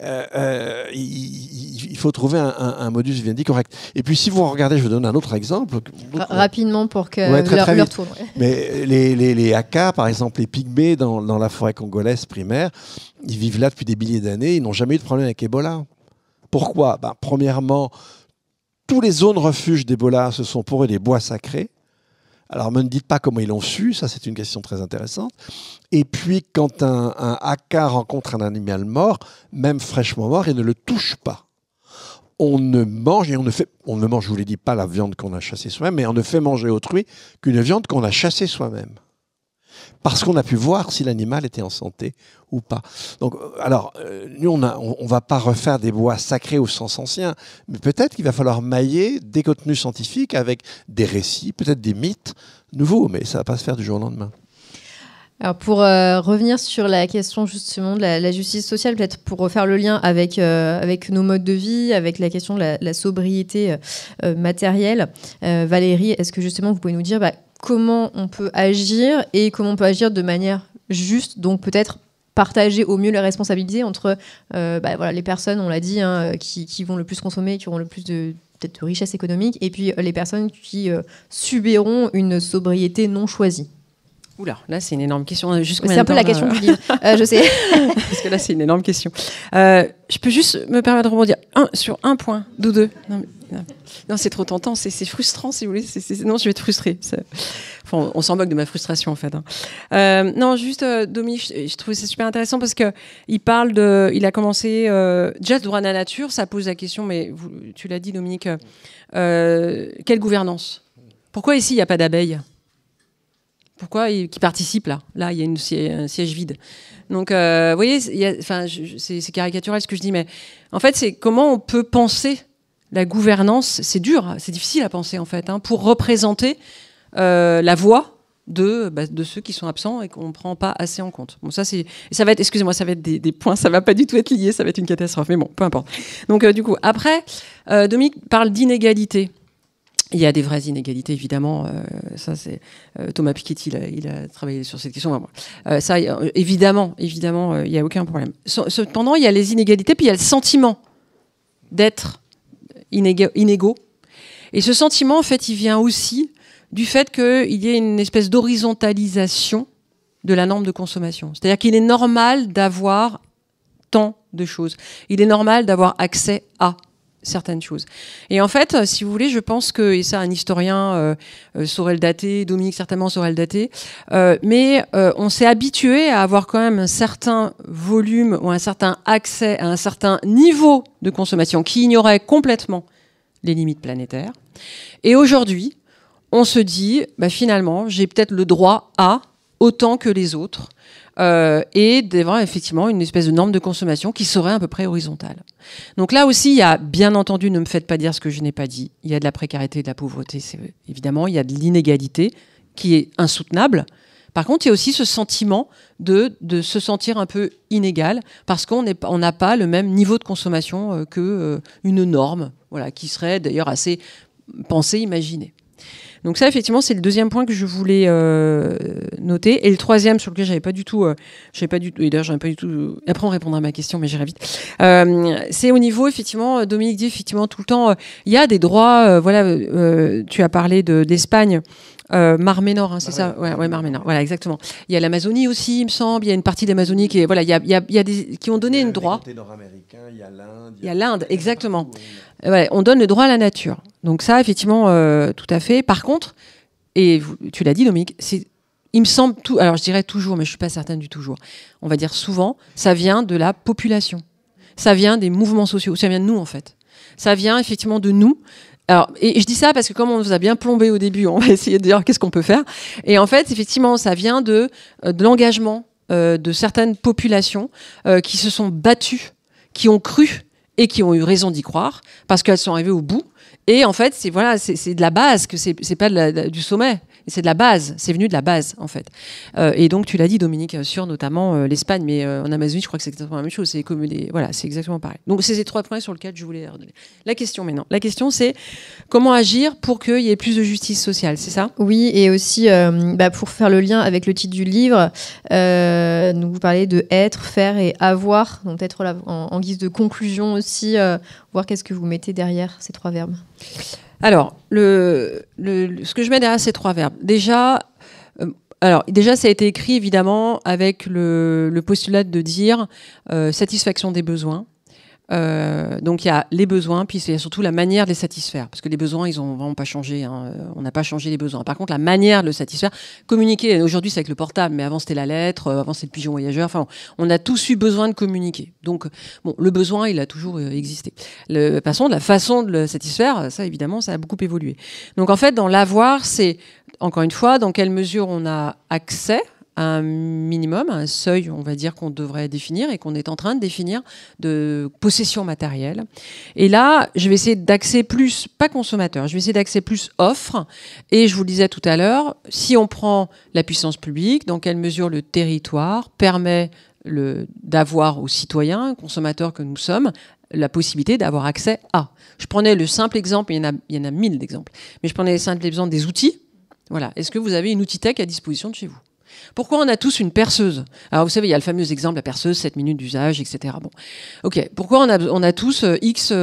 il faut trouver un modus vivendi correct. Et puis, si vous regardez, je vous donne un autre exemple. Rapidement pour que leur tourne. Ouais. Mais les Haka, par exemple, les pygmées dans la forêt congolaise primaire, ils vivent là depuis des milliers d'années. Ils n'ont jamais eu de problème avec Ebola. Pourquoi ? Premièrement, tous les zones refuges d'Ebola, ce sont pour eux des bois sacrés. Alors, ne me dites pas comment ils l'ont su, ça c'est une question très intéressante. Et puis, quand un haka rencontre un animal mort, même fraîchement mort, il ne le touche pas. On ne mange, je vous l'ai dit, pas la viande qu'on a chassée soi-même, mais on ne fait manger autrui qu'une viande qu'on a chassée soi-même. Parce qu'on a pu voir si l'animal était en santé ou pas. Donc, alors, nous, on ne va pas refaire des bois sacrés au sens ancien, mais peut-être qu'il va falloir mailler des contenus scientifiques avec des récits, peut-être des mythes nouveaux, mais ça ne va pas se faire du jour au lendemain. Alors pour revenir sur la question justement de la justice sociale, peut-être pour refaire le lien avec nos modes de vie, avec la question de la sobriété matérielle, Valérie, est-ce que justement vous pouvez nous dire comment on peut agir et comment on peut agir de manière juste, donc peut-être partager au mieux les responsabilités entre les personnes, on l'a dit, qui vont le plus consommer, qui auront le plus peut-être de richesse économique, et puis les personnes qui subiront une sobriété non choisie. Oula, là c'est une énorme question. C'est un peu la question du livre, je sais. Parce que là c'est une énorme question. Je peux juste me permettre de rebondir sur un point, Doudou. Non, c'est trop tentant, c'est frustrant si vous voulez. Non, je vais être frustrée. Enfin, on s'en moque de ma frustration en fait. Non, juste Dominique, je trouve ça super intéressant parce que il a commencé déjà le droit de la nature, ça pose la question, mais tu l'as dit Dominique, quelle gouvernance ? Pourquoi ici il n'y a pas d'abeilles ? Pourquoi qui participent là ? Là, il y a un siège vide. Donc, vous voyez, c'est caricatural ce que je dis, mais en fait, c'est comment on peut penser la gouvernance, c'est dur, c'est difficile à penser en fait, pour représenter la voix de ceux qui sont absents et qu'on ne prend pas assez en compte. Bon, ça va être, excusez-moi, ça va être des points, ça va pas du tout être lié, ça va être une catastrophe, mais bon, peu importe. Donc du coup, après, Dominique parle d'inégalité. Il y a des vraies inégalités, évidemment. Ça, c'est Thomas Piketty, il a travaillé sur cette question. Ça, évidemment, il n'y a aucun problème. Cependant, il y a les inégalités, puis il y a le sentiment d'être inégaux. Et ce sentiment, en fait, il vient aussi du fait qu'il y ait une espèce d'horizontalisation de la norme de consommation. C'est-à-dire qu'il est normal d'avoir tant de choses. Il est normal d'avoir accès à certaines choses. Et en fait, si vous voulez, je pense que, et ça, un historien saurait le dater, Dominique certainement saurait le dater, mais on s'est habitué à avoir quand même un certain volume ou un certain accès à un certain niveau de consommation qui ignorait complètement les limites planétaires. Et aujourd'hui, on se dit, finalement, j'ai peut-être le droit à autant que les autres, et d'avoir effectivement une espèce de norme de consommation qui serait à peu près horizontale. Donc là aussi, il y a, bien entendu, ne me faites pas dire ce que je n'ai pas dit, il y a de la précarité et de la pauvreté, évidemment, il y a de l'inégalité qui est insoutenable. Par contre, il y a aussi ce sentiment de se sentir un peu inégal parce qu'on n'a pas le même niveau de consommation qu'une norme, voilà, qui serait d'ailleurs assez pensée, imaginée. Donc ça, effectivement, c'est le deuxième point que je voulais noter. Et le troisième, sur lequel j'avais pas du tout, et d'ailleurs, j'avais pas du tout. Après, on répondra à ma question, mais j'irai vite. C'est au niveau, effectivement, Dominique dit effectivement tout le temps, il y a des droits. Tu as parlé d'Espagne. Mar Menor, c'est ça? Ouais, Mar Menor. Voilà, exactement. Il y a l'Amazonie aussi, il me semble. Il y a une partie de l'Amazonie qui est, voilà, il y a des qui ont donné un droit. Il y a l'Inde. Il y a l'Inde, exactement. Ouais, on donne le droit à la nature. Donc ça, effectivement, tout à fait. Par contre, et tu l'as dit, Dominique, il me semble tout. Alors je dirais toujours, mais je suis pas certaine du toujours. On va dire souvent, ça vient de la population. Ça vient des mouvements sociaux. Ça vient de nous en fait. Ça vient effectivement de nous. Alors, et je dis ça parce que comme on nous a bien plombé au début, on va essayer de dire qu'est-ce qu'on peut faire. Et en fait, effectivement, ça vient de l'engagement de certaines populations qui se sont battues, qui ont cru et qui ont eu raison d'y croire parce qu'elles sont arrivées au bout. Et en fait, c'est de la base, que c'est pas du sommet. C'est de la base, c'est venu de la base en fait. Et donc tu l'as dit, Dominique, sur notamment l'Espagne, mais en Amazonie, je crois que c'est exactement la même chose. C'est comme c'est exactement pareil. Donc c'est ces trois points sur lesquels je voulais redonner. La question maintenant. La question, c'est comment agir pour qu'il y ait plus de justice sociale, c'est ça? Oui, et aussi pour faire le lien avec le titre du livre, donc vous parlez de être, faire et avoir. Donc peut-être là, en guise de conclusion aussi, voir qu'est-ce que vous mettez derrière ces trois verbes. Alors, ce que je mets derrière ces trois verbes, déjà, ça a été écrit évidemment avec le postulat de dire satisfaction des besoins. Donc il y a les besoins, puis il y a surtout la manière de les satisfaire, parce que les besoins, ils ont vraiment pas changé. On n'a pas changé les besoins. Par contre, la manière de le satisfaire, communiquer. Aujourd'hui, c'est avec le portable, mais avant c'était la lettre, avant c'était le pigeon voyageur. Enfin, on a tous eu besoin de communiquer. Donc, bon, le besoin, il a toujours existé. La façon de le satisfaire, ça évidemment, ça a beaucoup évolué. Donc en fait, dans l'avoir, c'est encore une fois dans quelle mesure on a accès un minimum, un seuil, on va dire, qu'on devrait définir et qu'on est en train de définir de possession matérielle. Et là, je vais essayer d'axer plus, pas consommateur, je vais essayer d'axer plus offre. Et je vous le disais tout à l'heure, si on prend la puissance publique, dans quelle mesure le territoire permet d'avoir aux citoyens, consommateurs que nous sommes, la possibilité d'avoir accès à. Je prenais le simple exemple, il y en a 1000 d'exemples, mais je prenais le simple exemple des outils. Voilà. Est-ce que vous avez une outil-tech à disposition de chez vous? Pourquoi on a tous une perceuse? Alors, vous savez, il y a le fameux exemple, la perceuse, 7 minutes d'usage, etc. Bon. OK. Pourquoi on a tous X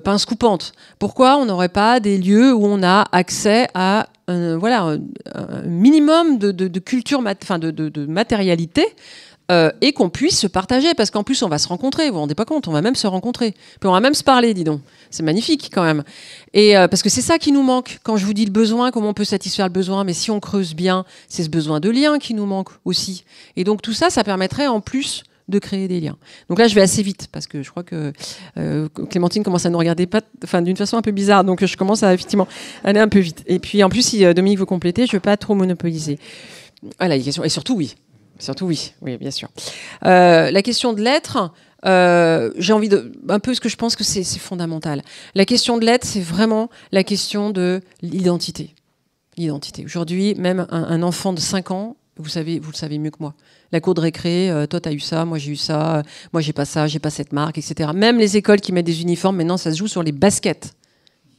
pinces coupantes? Pourquoi on n'aurait pas des lieux où on a accès à un minimum de culture, de matérialité et qu'on puisse se partager? Parce qu'en plus, on va se rencontrer. Vous vous rendez pas compte? On va même se rencontrer. Puis on va même se parler, dis donc. C'est magnifique quand même. Et parce que c'est ça qui nous manque. Quand je vous dis le besoin, comment on peut satisfaire le besoin, mais si on creuse bien, c'est ce besoin de lien qui nous manque aussi. Et donc tout ça, ça permettrait en plus de créer des liens. Donc là, je vais assez vite parce que je crois que Clémentine commence à nous regarder d'une façon un peu bizarre. Donc je commence à effectivement aller un peu vite. Et puis en plus, si Dominique veut compléter, je ne veux pas trop monopoliser. Voilà, les questions. Et surtout, oui. Surtout, oui, bien sûr. La question de l'être, j'ai envie de un peu ce que je pense que c'est fondamental. La question de l'aide, c'est vraiment la question de l'identité. L'identité. Aujourd'hui, même un enfant de 5 ans, vous le savez mieux que moi. La cour de récré, toi t'as eu ça, moi j'ai eu ça, moi j'ai pas ça, j'ai pas cette marque, etc. Même les écoles qui mettent des uniformes, maintenant ça se joue sur les baskets.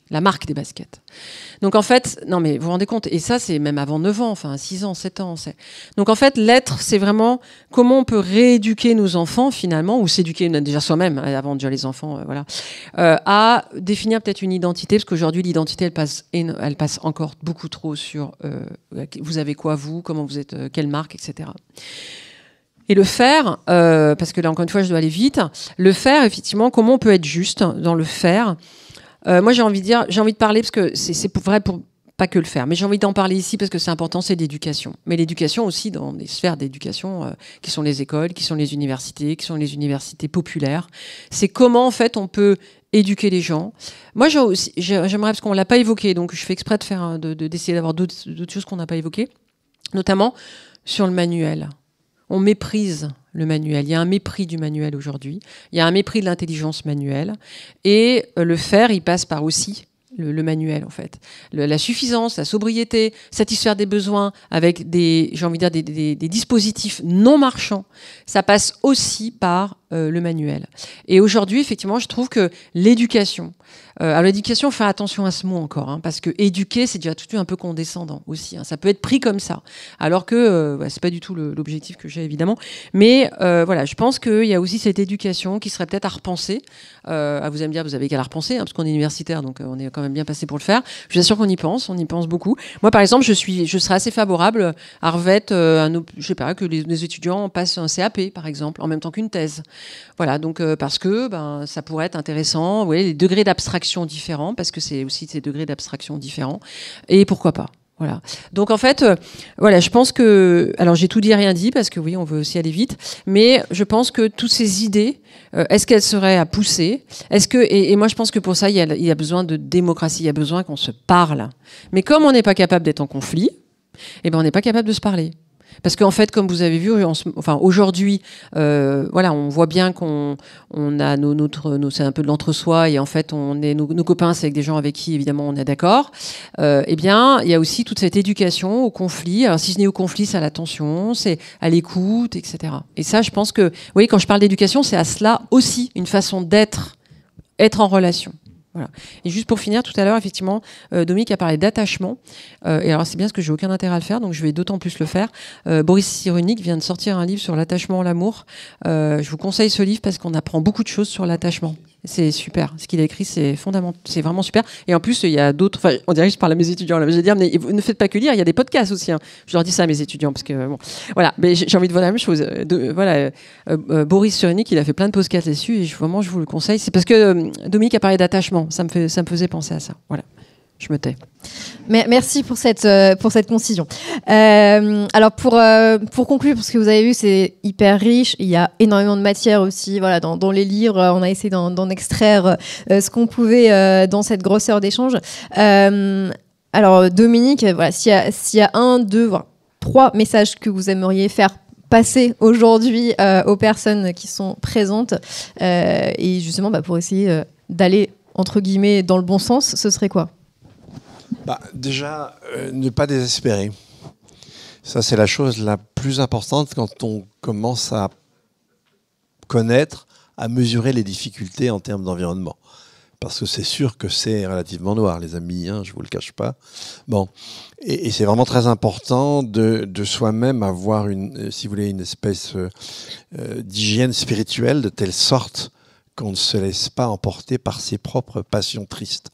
La marque des baskets. Donc en fait, non mais vous vous rendez compte, et ça c'est même avant 9 ans, enfin 6 ans, 7 ans. Donc en fait, l'être, c'est vraiment comment on peut rééduquer nos enfants finalement, ou s'éduquer déjà soi-même, avant déjà les enfants, voilà, à définir peut-être une identité, parce qu'aujourd'hui l'identité elle passe encore beaucoup trop sur vous avez quoi vous, comment vous êtes, quelle marque, etc. Et le faire, parce que là encore une fois je dois aller vite, le faire effectivement, comment on peut être juste dans le faire. Moi, j'ai envie de parler parce que c'est vrai pour pas que le faire, mais j'ai envie d'en parler ici parce que c'est important, c'est l'éducation. Mais l'éducation aussi dans des sphères d'éducation qui sont les écoles, qui sont les universités, qui sont les universités populaires. C'est comment en fait on peut éduquer les gens. Moi, j'aimerais parce qu'on l'a pas évoqué, donc je fais exprès de faire d'essayer d'avoir d'autres choses qu'on n'a pas évoquées, notamment sur le manuel. On méprise le manuel. Il y a un mépris du manuel aujourd'hui. Il y a un mépris de l'intelligence manuelle. Et le faire, il passe par aussi le manuel, en fait. La suffisance, la sobriété, satisfaire des besoins avec des dispositifs non marchands, ça passe aussi par le manuel. Et aujourd'hui, effectivement, je trouve que l'éducation... alors l'éducation, faire attention à ce mot encore, hein, parce que éduquer, c'est déjà tout de suite un peu condescendant aussi. Hein, ça peut être pris comme ça, alors que c'est pas du tout l'objectif que j'ai évidemment. Mais voilà, je pense qu'il y a aussi cette éducation qui serait peut-être à repenser. Vous allez me dire, vous avez qu'à la repenser, hein, parce qu'on est universitaire, donc on est quand même bien passé pour le faire. Je suis assure qu'on y pense, on y pense beaucoup. Moi, par exemple, je serais assez favorable à revêtre, je sais pas, que les étudiants passent un CAP, par exemple, en même temps qu'une thèse. Voilà, donc parce que ça pourrait être intéressant. Vous voyez, les degrés d'abstraction différents, parce que c'est aussi ces degrés d'abstraction différents. Et pourquoi pas. Voilà. Donc en fait, voilà, je pense que, alors j'ai tout dit et rien dit parce que oui, on veut aussi aller vite, mais je pense que toutes ces idées, est-ce qu'elles seraient à pousser ? Est-ce que et moi je pense que pour ça il y a besoin de démocratie, il y a besoin qu'on se parle. Mais comme on n'est pas capable d'être en conflit, on n'est pas capable de se parler. Parce qu'en fait, comme vous avez vu, aujourd'hui, voilà, on voit bien qu'on a c'est un peu de l'entre-soi et en fait, nos copains, c'est avec des gens avec qui, évidemment, on est d'accord. Il y a aussi toute cette éducation au conflit. Alors, si ce n'est au conflit, c'est à l'attention, c'est à l'écoute, etc. Et ça, je pense que, vous voyez, quand je parle d'éducation, c'est à cela aussi une façon être en relation. Voilà. Et juste pour finir, tout à l'heure, effectivement, Dominique a parlé d'attachement. Et alors, c'est bien parce que j'ai aucun intérêt à le faire, donc je vais d'autant plus le faire. Boris Cyrulnik vient de sortir un livre sur l'attachement, l'amour. Je vous conseille ce livre parce qu'on apprend beaucoup de choses sur l'attachement. C'est super. Ce qu'il a écrit, c'est fondamental. C'est vraiment super. Et en plus, il y a d'autres. Enfin, on dirait que je parle à mes étudiants là. Je vais dire, mais ne faites pas que lire. Il y a des podcasts aussi. Hein. Je leur dis ça à mes étudiants parce que bon, voilà. Mais j'ai envie de voir la même chose. Boris Cyrulnik, il a fait plein de podcasts là-dessus et vraiment, je vous le conseille. C'est parce que Dominique a parlé d'attachement. Ça me faisait penser à ça. Voilà. Je me tais. Merci pour cette concision. Alors pour conclure, parce que vous avez vu, c'est hyper riche. Il y a énormément de matière aussi. Voilà, dans les livres, on a essayé d'en extraire ce qu'on pouvait dans cette grosseur d'échange. Alors Dominique, voilà, s'il y a 1, 2, voire 3 messages que vous aimeriez faire passer aujourd'hui aux personnes qui sont présentes, et justement pour essayer d'aller entre guillemets dans le bon sens, ce serait quoi ? Déjà, ne pas désespérer. Ça, c'est la chose la plus importante quand on commence à connaître, à mesurer les difficultés en termes d'environnement. Parce que c'est sûr que c'est relativement noir, les amis, hein, je ne vous le cache pas. Bon. Et c'est vraiment très important de soi-même avoir si vous voulez, une espèce d'hygiène spirituelle de telle sorte qu'on ne se laisse pas emporter par ses propres passions tristes.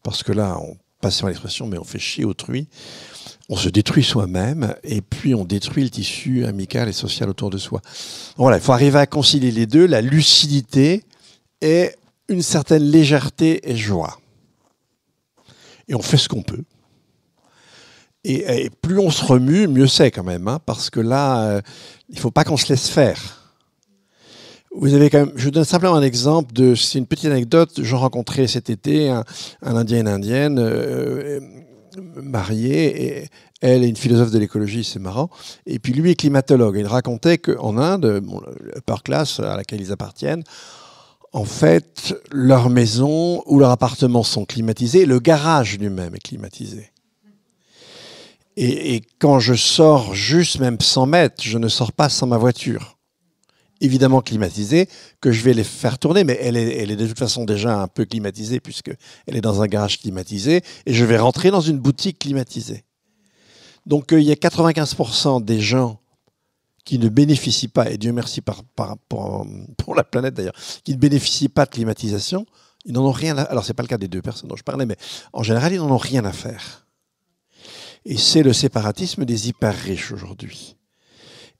Parce que là, passez-moi l'expression, mais on fait chier autrui, on se détruit soi-même, et puis on détruit le tissu amical et social autour de soi. Voilà, il faut arriver à concilier les deux, la lucidité et une certaine légèreté et joie. Et on fait ce qu'on peut. Et plus on se remue, mieux c'est quand même, hein, parce que là, il ne faut pas qu'on se laisse faire. Vous avez quand même, je vous donne simplement un exemple c'est une petite anecdote. Je rencontrais cet été un Indien et une Indienne mariés, et elle est une philosophe de l'écologie, c'est marrant, et puis lui est climatologue. Il racontait qu'en Inde, bon, l'upper class à laquelle ils appartiennent, en fait, leur maison ou leur appartement sont climatisés, le garage lui-même est climatisé. Et quand je sors juste même 100 mètres, je ne sors pas sans ma voiture. Évidemment climatisée, que je vais les faire tourner, mais elle est de toute façon déjà un peu climatisée puisqu'elle est dans un garage climatisé, et je vais rentrer dans une boutique climatisée. Donc il y a 95% des gens qui ne bénéficient pas, et Dieu merci pour la planète d'ailleurs, qui ne bénéficient pas de climatisation, ils n'en ont rien à... Alors c'est pas le cas des 2 personnes dont je parlais, mais en général ils n'en ont rien à faire. Et c'est le séparatisme des hyper riches aujourd'hui.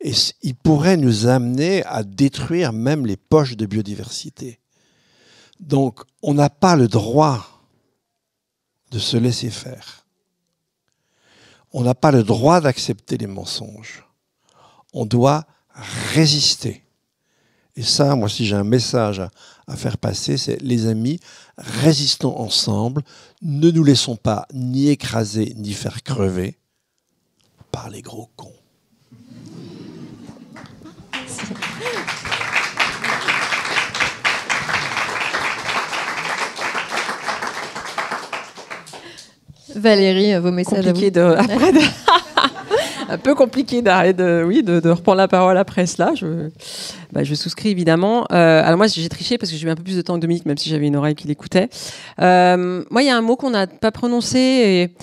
Et il pourrait nous amener à détruire même les poches de biodiversité. Donc, on n'a pas le droit de se laisser faire. On n'a pas le droit d'accepter les mensonges. On doit résister. Et ça, moi, si j'ai un message à faire passer, c'est les amis, résistons ensemble, ne nous laissons pas ni écraser, ni faire crever par les gros cons. Valérie, vos messages compliqué un peu compliqué de reprendre la parole après cela. Je souscris évidemment. Alors moi, j'ai triché parce que j'ai eu un peu plus de temps que Dominique, même si j'avais une oreille qui l'écoutait. Moi, il y a un mot qu'on n'a pas prononcé et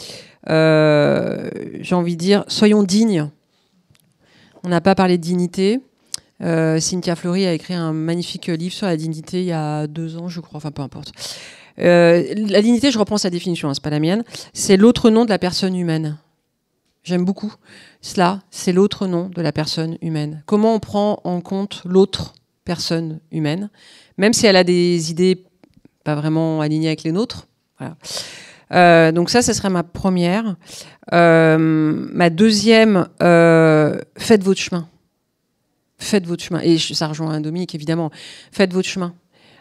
j'ai envie de dire, soyons dignes. On n'a pas parlé de dignité. Cynthia Fleury a écrit un magnifique livre sur la dignité il y a 2 ans, je crois. Enfin, peu importe. La dignité, je reprends sa définition, hein, c'est pas la mienne. C'est l'autre nom de la personne humaine. J'aime beaucoup cela. C'est l'autre nom de la personne humaine. Comment on prend en compte l'autre personne humaine, même si elle a des idées pas vraiment alignées avec les nôtres. Voilà. Donc ça serait ma première. Ma deuxième, faites votre chemin. Faites votre chemin. Et ça rejoint Dominique, évidemment. Faites votre chemin.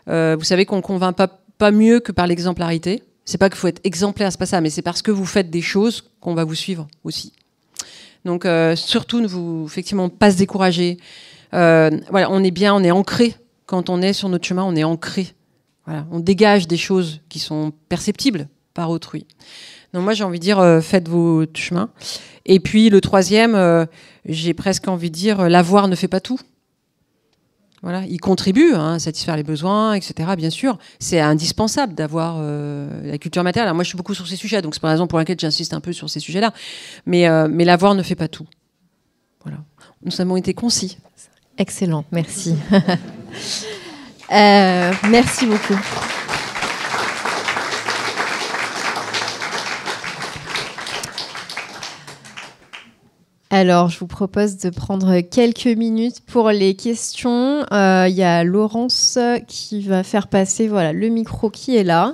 Vous savez qu'on ne convainc pas mieux que par l'exemplarité. C'est pas qu'il faut être exemplaire, c'est pas ça, mais c'est parce que vous faites des choses qu'on va vous suivre aussi. Donc surtout, effectivement, pas se décourager. Voilà, on est bien, on est ancré. Quand on est sur notre chemin, on est ancré. Voilà, on dégage des choses qui sont perceptibles par autrui. Donc moi, j'ai envie de dire, faites votre chemin. Et puis le troisième, j'ai presque envie de dire, l'avoir ne fait pas tout. Voilà, il contribue à satisfaire les besoins, etc. Bien sûr, c'est indispensable d'avoir la culture matérielle. Alors moi, je suis beaucoup sur ces sujets, donc c'est la raison pour laquelle j'insiste un peu sur ces sujets-là. Mais l'avoir ne fait pas tout. Voilà, nous avons été concis. Excellent, merci. Merci beaucoup. Alors, je vous propose de prendre quelques minutes pour les questions. Il y a Laurence qui va faire passer le micro qui est là.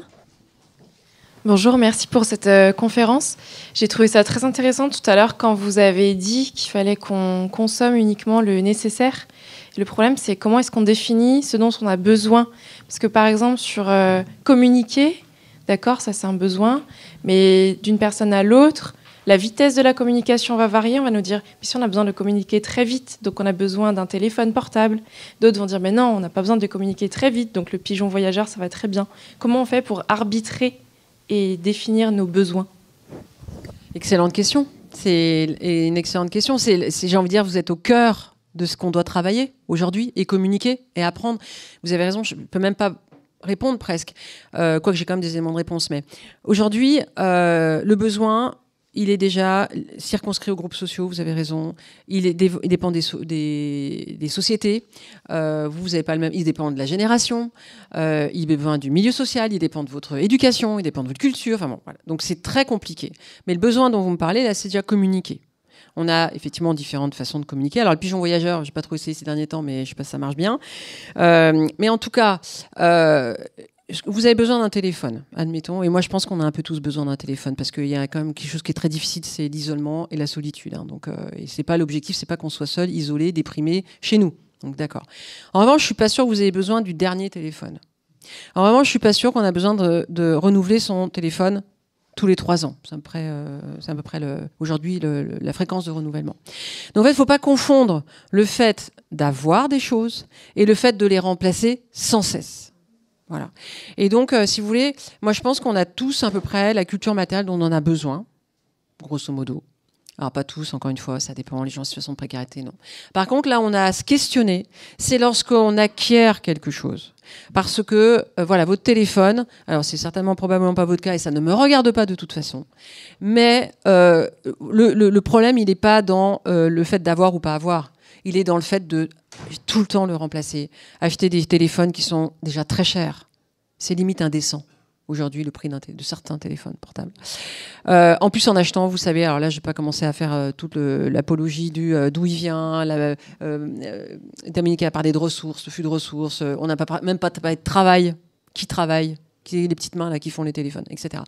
Bonjour, merci pour cette conférence. J'ai trouvé ça très intéressant tout à l'heure quand vous avez dit qu'il fallait qu'on consomme uniquement le nécessaire. Et le problème, c'est comment est-ce qu'on définit ce dont on a besoin. Parce que par exemple, sur communiquer, d'accord, ça c'est un besoin, mais d'une personne à l'autre, la vitesse de la communication va varier. On va nous dire, mais si on a besoin de communiquer très vite, donc on a besoin d'un téléphone portable. D'autres vont dire, mais non, on n'a pas besoin de communiquer très vite, donc le pigeon voyageur, ça va très bien. Comment on fait pour arbitrer et définir nos besoins? Excellente question. C'est une excellente question. J'ai envie de dire, vous êtes au cœur de ce qu'on doit travailler aujourd'hui et communiquer et apprendre. Vous avez raison, je ne peux même pas répondre presque, quoique j'ai quand même des éléments de réponse. Mais aujourd'hui, le besoin... il est déjà circonscrit aux groupes sociaux, vous avez raison. Il dépend des sociétés. Vous n'avez pas le même. Il dépend de la génération. Il dépend du milieu social. Il dépend de votre éducation. Il dépend de votre culture. Enfin bon, voilà. Donc c'est très compliqué. Mais le besoin dont vous me parlez, là, c'est déjà communiquer. On a effectivement différentes façons de communiquer. Alors le pigeon voyageur, je n'ai pas trop essayé ces derniers temps, mais je ne sais pas si ça marche bien. Mais en tout cas... vous avez besoin d'un téléphone, admettons, et moi je pense qu'on a un peu tous besoin d'un téléphone parce qu'il y a quand même quelque chose qui est très difficile, c'est l'isolement et la solitude. Donc, et c'est pas l'objectif, c'est pas qu'on soit seul, isolé, déprimé chez nous. Donc d'accord. En revanche, je suis pas sûre que vous ayez besoin du dernier téléphone. En revanche, je suis pas sûre qu'on a besoin de renouveler son téléphone tous les 3 ans. C'est à peu près aujourd'hui la fréquence de renouvellement. Donc en fait, il ne faut pas confondre le fait d'avoir des choses et le fait de les remplacer sans cesse. Voilà. Et donc, si vous voulez, moi je pense qu'on a tous à peu près la culture matérielle dont on en a besoin, grosso modo. Alors pas tous, encore une fois, ça dépend, les gens en situation de précarité, non. Par contre, là, on a à se questionner, c'est lorsqu'on acquiert quelque chose. Parce que, voilà, votre téléphone, alors c'est certainement probablement pas votre cas et ça ne me regarde pas de toute façon, mais le problème, il n'est pas dans le fait d'avoir ou pas avoir. Il est dans le fait de tout le temps le remplacer, acheter des téléphones qui sont déjà très chers. C'est limite indécent. Aujourd'hui, le prix de certains téléphones portables. En plus, en achetant, vous savez, alors là, je ne vais pas commencer à faire toute l'apologie d'où il vient. Dominique a parlé de ressources, de flux de ressources. On n'a même pas parlé de travail. Qui travaille ? Qui est les petites mains là qui font les téléphones, etc.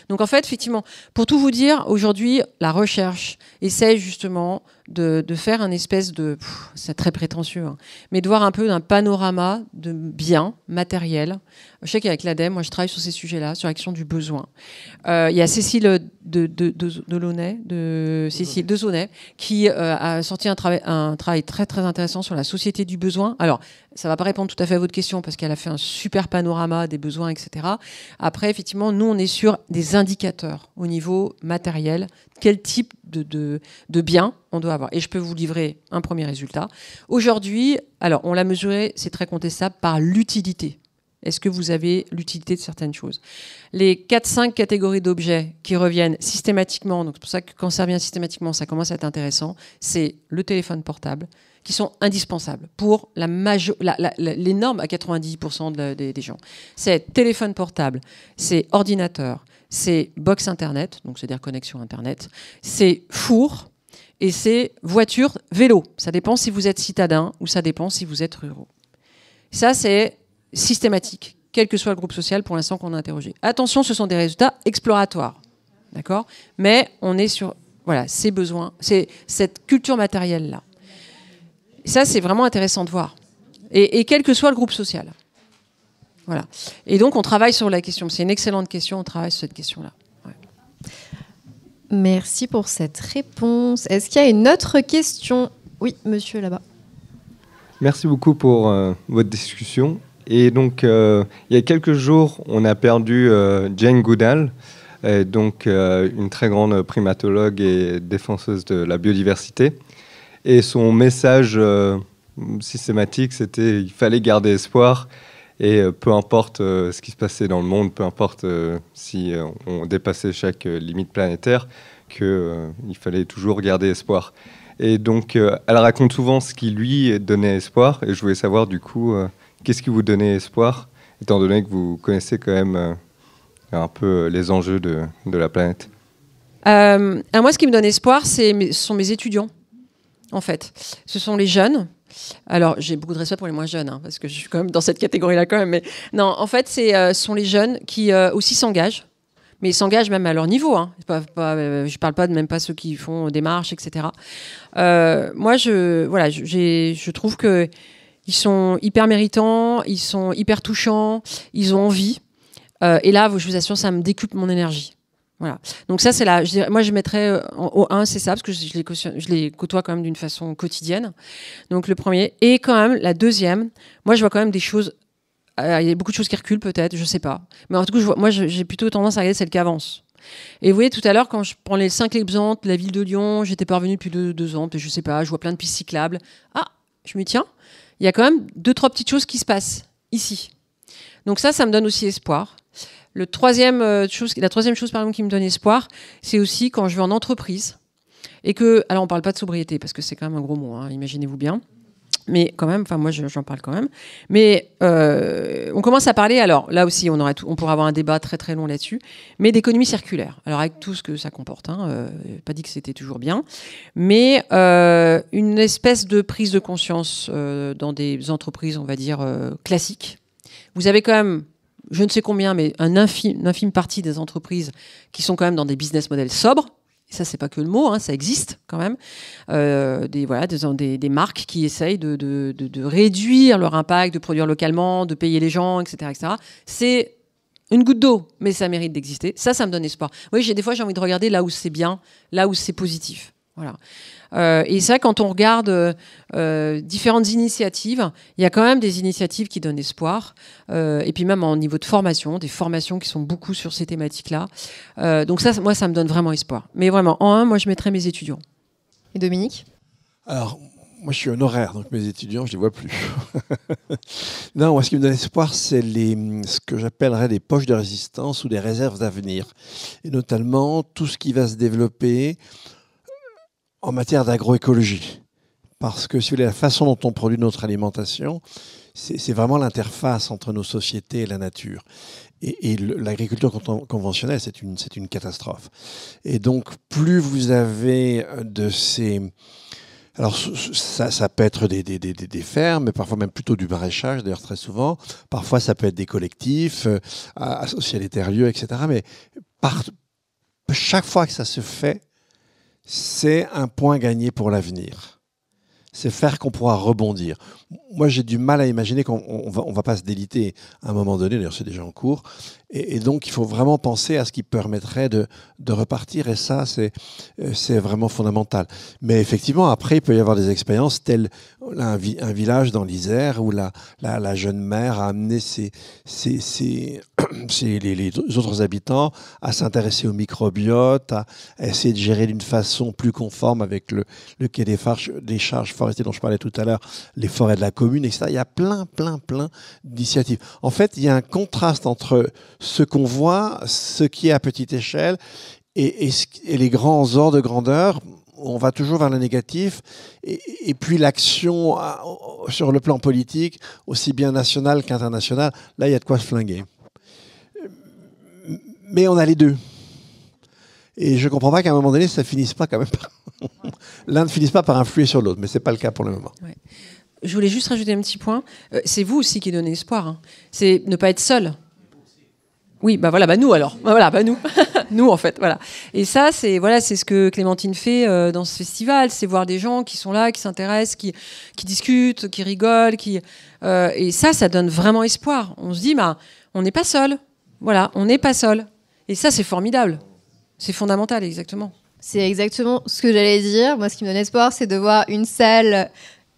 Donc en fait, effectivement, pour tout vous dire, aujourd'hui, la recherche essaie justement de faire un espèce de... c'est très prétentieux, hein, mais de voir un peu d'un panorama de biens matériels. Je sais qu'avec l'ADEME, moi je travaille sur ces sujets-là, sur l'action du besoin. Il y a Cécile Dezonnet qui a sorti un travail très très intéressant sur la société du besoin. Alors, ça ne va pas répondre tout à fait à votre question parce qu'elle a fait un super panorama des besoins, etc. Après, effectivement, nous, on est sur des indicateurs au niveau matériel. Quel type de biens on doit avoir. Et je peux vous livrer un premier résultat. Aujourd'hui, alors, on l'a mesuré, c'est très contestable, par l'utilité. Est-ce que vous avez l'utilité de certaines choses ? Les 4-5 catégories d'objets qui reviennent systématiquement, donc c'est pour ça que quand ça revient systématiquement, ça commence à être intéressant, c'est le téléphone portable, qui sont indispensables pour les normes à 90% des gens. C'est téléphone portable, c'est ordinateur, c'est box Internet, donc c'est-à-dire connexion Internet, c'est four et c'est voiture, vélo. Ça dépend si vous êtes citadin ou ça dépend si vous êtes ruraux. Ça, c'est systématique, quel que soit le groupe social pour l'instant qu'on a interrogé. Attention, ce sont des résultats exploratoires, d'accord ? Mais on est sur ces besoins, c'est cette culture matérielle-là. Ça, c'est vraiment intéressant de voir. Et quel que soit le groupe social. Voilà. Et donc, on travaille sur la question. C'est une excellente question, on travaille sur cette question-là. Ouais. Merci pour cette réponse. Est-ce qu'il y a une autre question ? Oui, monsieur, là-bas. Merci beaucoup pour votre discussion. Et donc, il y a quelques jours, on a perdu Jane Goodall, donc une très grande primatologue et défenseuse de la biodiversité. Et son message systématique, c'était qu'il fallait garder espoir. Et peu importe ce qui se passait dans le monde, peu importe si on dépassait chaque limite planétaire, qu'il fallait toujours garder espoir. Et donc, elle raconte souvent ce qui lui donnait espoir. Et je voulais savoir, du coup, qu'est-ce qui vous donnait espoir, étant donné que vous connaissez quand même un peu les enjeux de la planète. Moi, ce qui me donne espoir, ce sont mes étudiants, en fait. Ce sont les jeunes. Alors, j'ai beaucoup de respect pour les moins jeunes, hein, parce que je suis quand même dans cette catégorie-là quand même. Mais non, en fait, ce sont les jeunes qui aussi s'engagent, mais ils s'engagent même à leur niveau. Hein. Je ne parle pas même pas ceux qui font des marches, etc. Moi, je trouve que ils sont hyper méritants, ils sont hyper touchants, ils ont envie. Et là, je vous assure, ça me décuple mon énergie. Voilà. Donc ça, c'est moi, je mettrais au 1, c'est ça, parce que je les côtoie quand même d'une façon quotidienne. Donc le premier. Et quand même, la deuxième, moi, je vois quand même des choses. Il y a beaucoup de choses qui reculent peut-être, je sais pas. Mais en tout cas, j'ai plutôt tendance à regarder celles qui avancent. Et vous voyez, tout à l'heure, quand je prends les 5 exemples de la ville de Lyon, j'étais pas revenue depuis 2 ans, je sais pas, je vois plein de pistes cyclables. Ah, je me tiens, il y a quand même 2-3 petites choses qui se passent ici. Donc ça me donne aussi espoir. La troisième chose par exemple, qui me donne espoir, c'est aussi quand je vais en entreprise et que, alors on parle pas de sobriété parce que c'est quand même un gros mot, hein, imaginez-vous bien, mais quand même, enfin moi j'en parle quand même, mais on commence à parler, alors là aussi on pourrait avoir un débat très très long là-dessus, mais d'économie circulaire. Alors avec tout ce que ça comporte, pas dit que c'était toujours bien, mais une espèce de prise de conscience dans des entreprises, on va dire classiques. Vous avez quand même je ne sais combien, mais une infime partie des entreprises qui sont quand même dans des business models sobres. Et ça, c'est pas que le mot, hein, ça existe quand même. Des marques qui essayent de réduire leur impact, de produire localement, de payer les gens, etc. etc. C'est une goutte d'eau, mais ça mérite d'exister. Ça me donne espoir. Oui, des fois, j'ai envie de regarder là où c'est bien, là où c'est positif. Voilà. Et ça, quand on regarde différentes initiatives, il y a quand même des initiatives qui donnent espoir. Et puis même au niveau de formation, des formations qui sont beaucoup sur ces thématiques-là. Donc ça, moi, ça me donne vraiment espoir. Mais vraiment, en un, moi, je mettrais mes étudiants. Et Dominique ? Alors, moi, je suis honoraire, donc mes étudiants, je ne les vois plus. Non, moi, ce qui me donne espoir, c'est ce que j'appellerais des poches de résistance ou des réserves d'avenir. Et notamment, tout ce qui va se développer en matière d'agroécologie. Parce que, si vous voulez, la façon dont on produit notre alimentation, c'est vraiment l'interface entre nos sociétés et la nature. Et l'agriculture conventionnelle, c'est une catastrophe. Et donc, plus vous avez de ces... Alors, ça peut être des fermes, mais parfois même plutôt du maraîchage, d'ailleurs très souvent. Parfois, ça peut être des collectifs associés à des terres-lieux, etc. Mais chaque fois que ça se fait, c'est un point gagné pour l'avenir. C'est faire qu'on pourra rebondir. Moi, j'ai du mal à imaginer qu'on va pas se déliter à un moment donné, d'ailleurs c'est déjà en cours, et donc il faut vraiment penser à ce qui permettrait de repartir, et ça, c'est vraiment fondamental. Mais effectivement, après, il peut y avoir des expériences telles un village dans l'Isère où la jeune mère a amené les autres habitants à s'intéresser au microbiote, à essayer de gérer d'une façon plus conforme avec le quai des charges forestières dont je parlais tout à l'heure, les forêts de la commune, etc. Il y a plein d'initiatives. En fait, il y a un contraste entre ce qu'on voit, ce qui est à petite échelle, et les grands ordres de grandeur. On va toujours vers le négatif, et puis l'action sur le plan politique, aussi bien national qu'international, là, il y a de quoi se flinguer. Mais on a les deux. Et je ne comprends pas qu'à un moment donné, ça finisse pas quand même par... L'un ne finisse pas par influer sur l'autre, mais ce n'est pas le cas pour le moment. Ouais. Je voulais juste rajouter un petit point. C'est vous aussi qui donnez espoir. Hein. C'est ne pas être seul. Oui, nous alors. Nous. Nous, en fait, voilà. Et ça, c'est ce que Clémentine fait dans ce festival. C'est voir des gens qui sont là, qui s'intéressent, qui discutent, qui rigolent. Et ça donne vraiment espoir. On se dit, on n'est pas seul. Voilà, on n'est pas seul. Et ça, c'est formidable. C'est fondamental, exactement. C'est exactement ce que j'allais dire. Moi, ce qui me donne espoir, c'est de voir une salle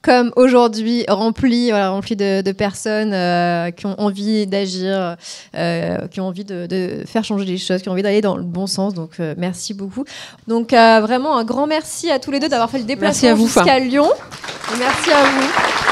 comme aujourd'hui, remplie de personnes qui ont envie d'agir, qui ont envie de faire changer les choses, qui ont envie d'aller dans le bon sens. Donc, merci beaucoup. Donc, vraiment, un grand merci à tous les deux d'avoir fait le déplacement jusqu'à Lyon. Et merci à vous.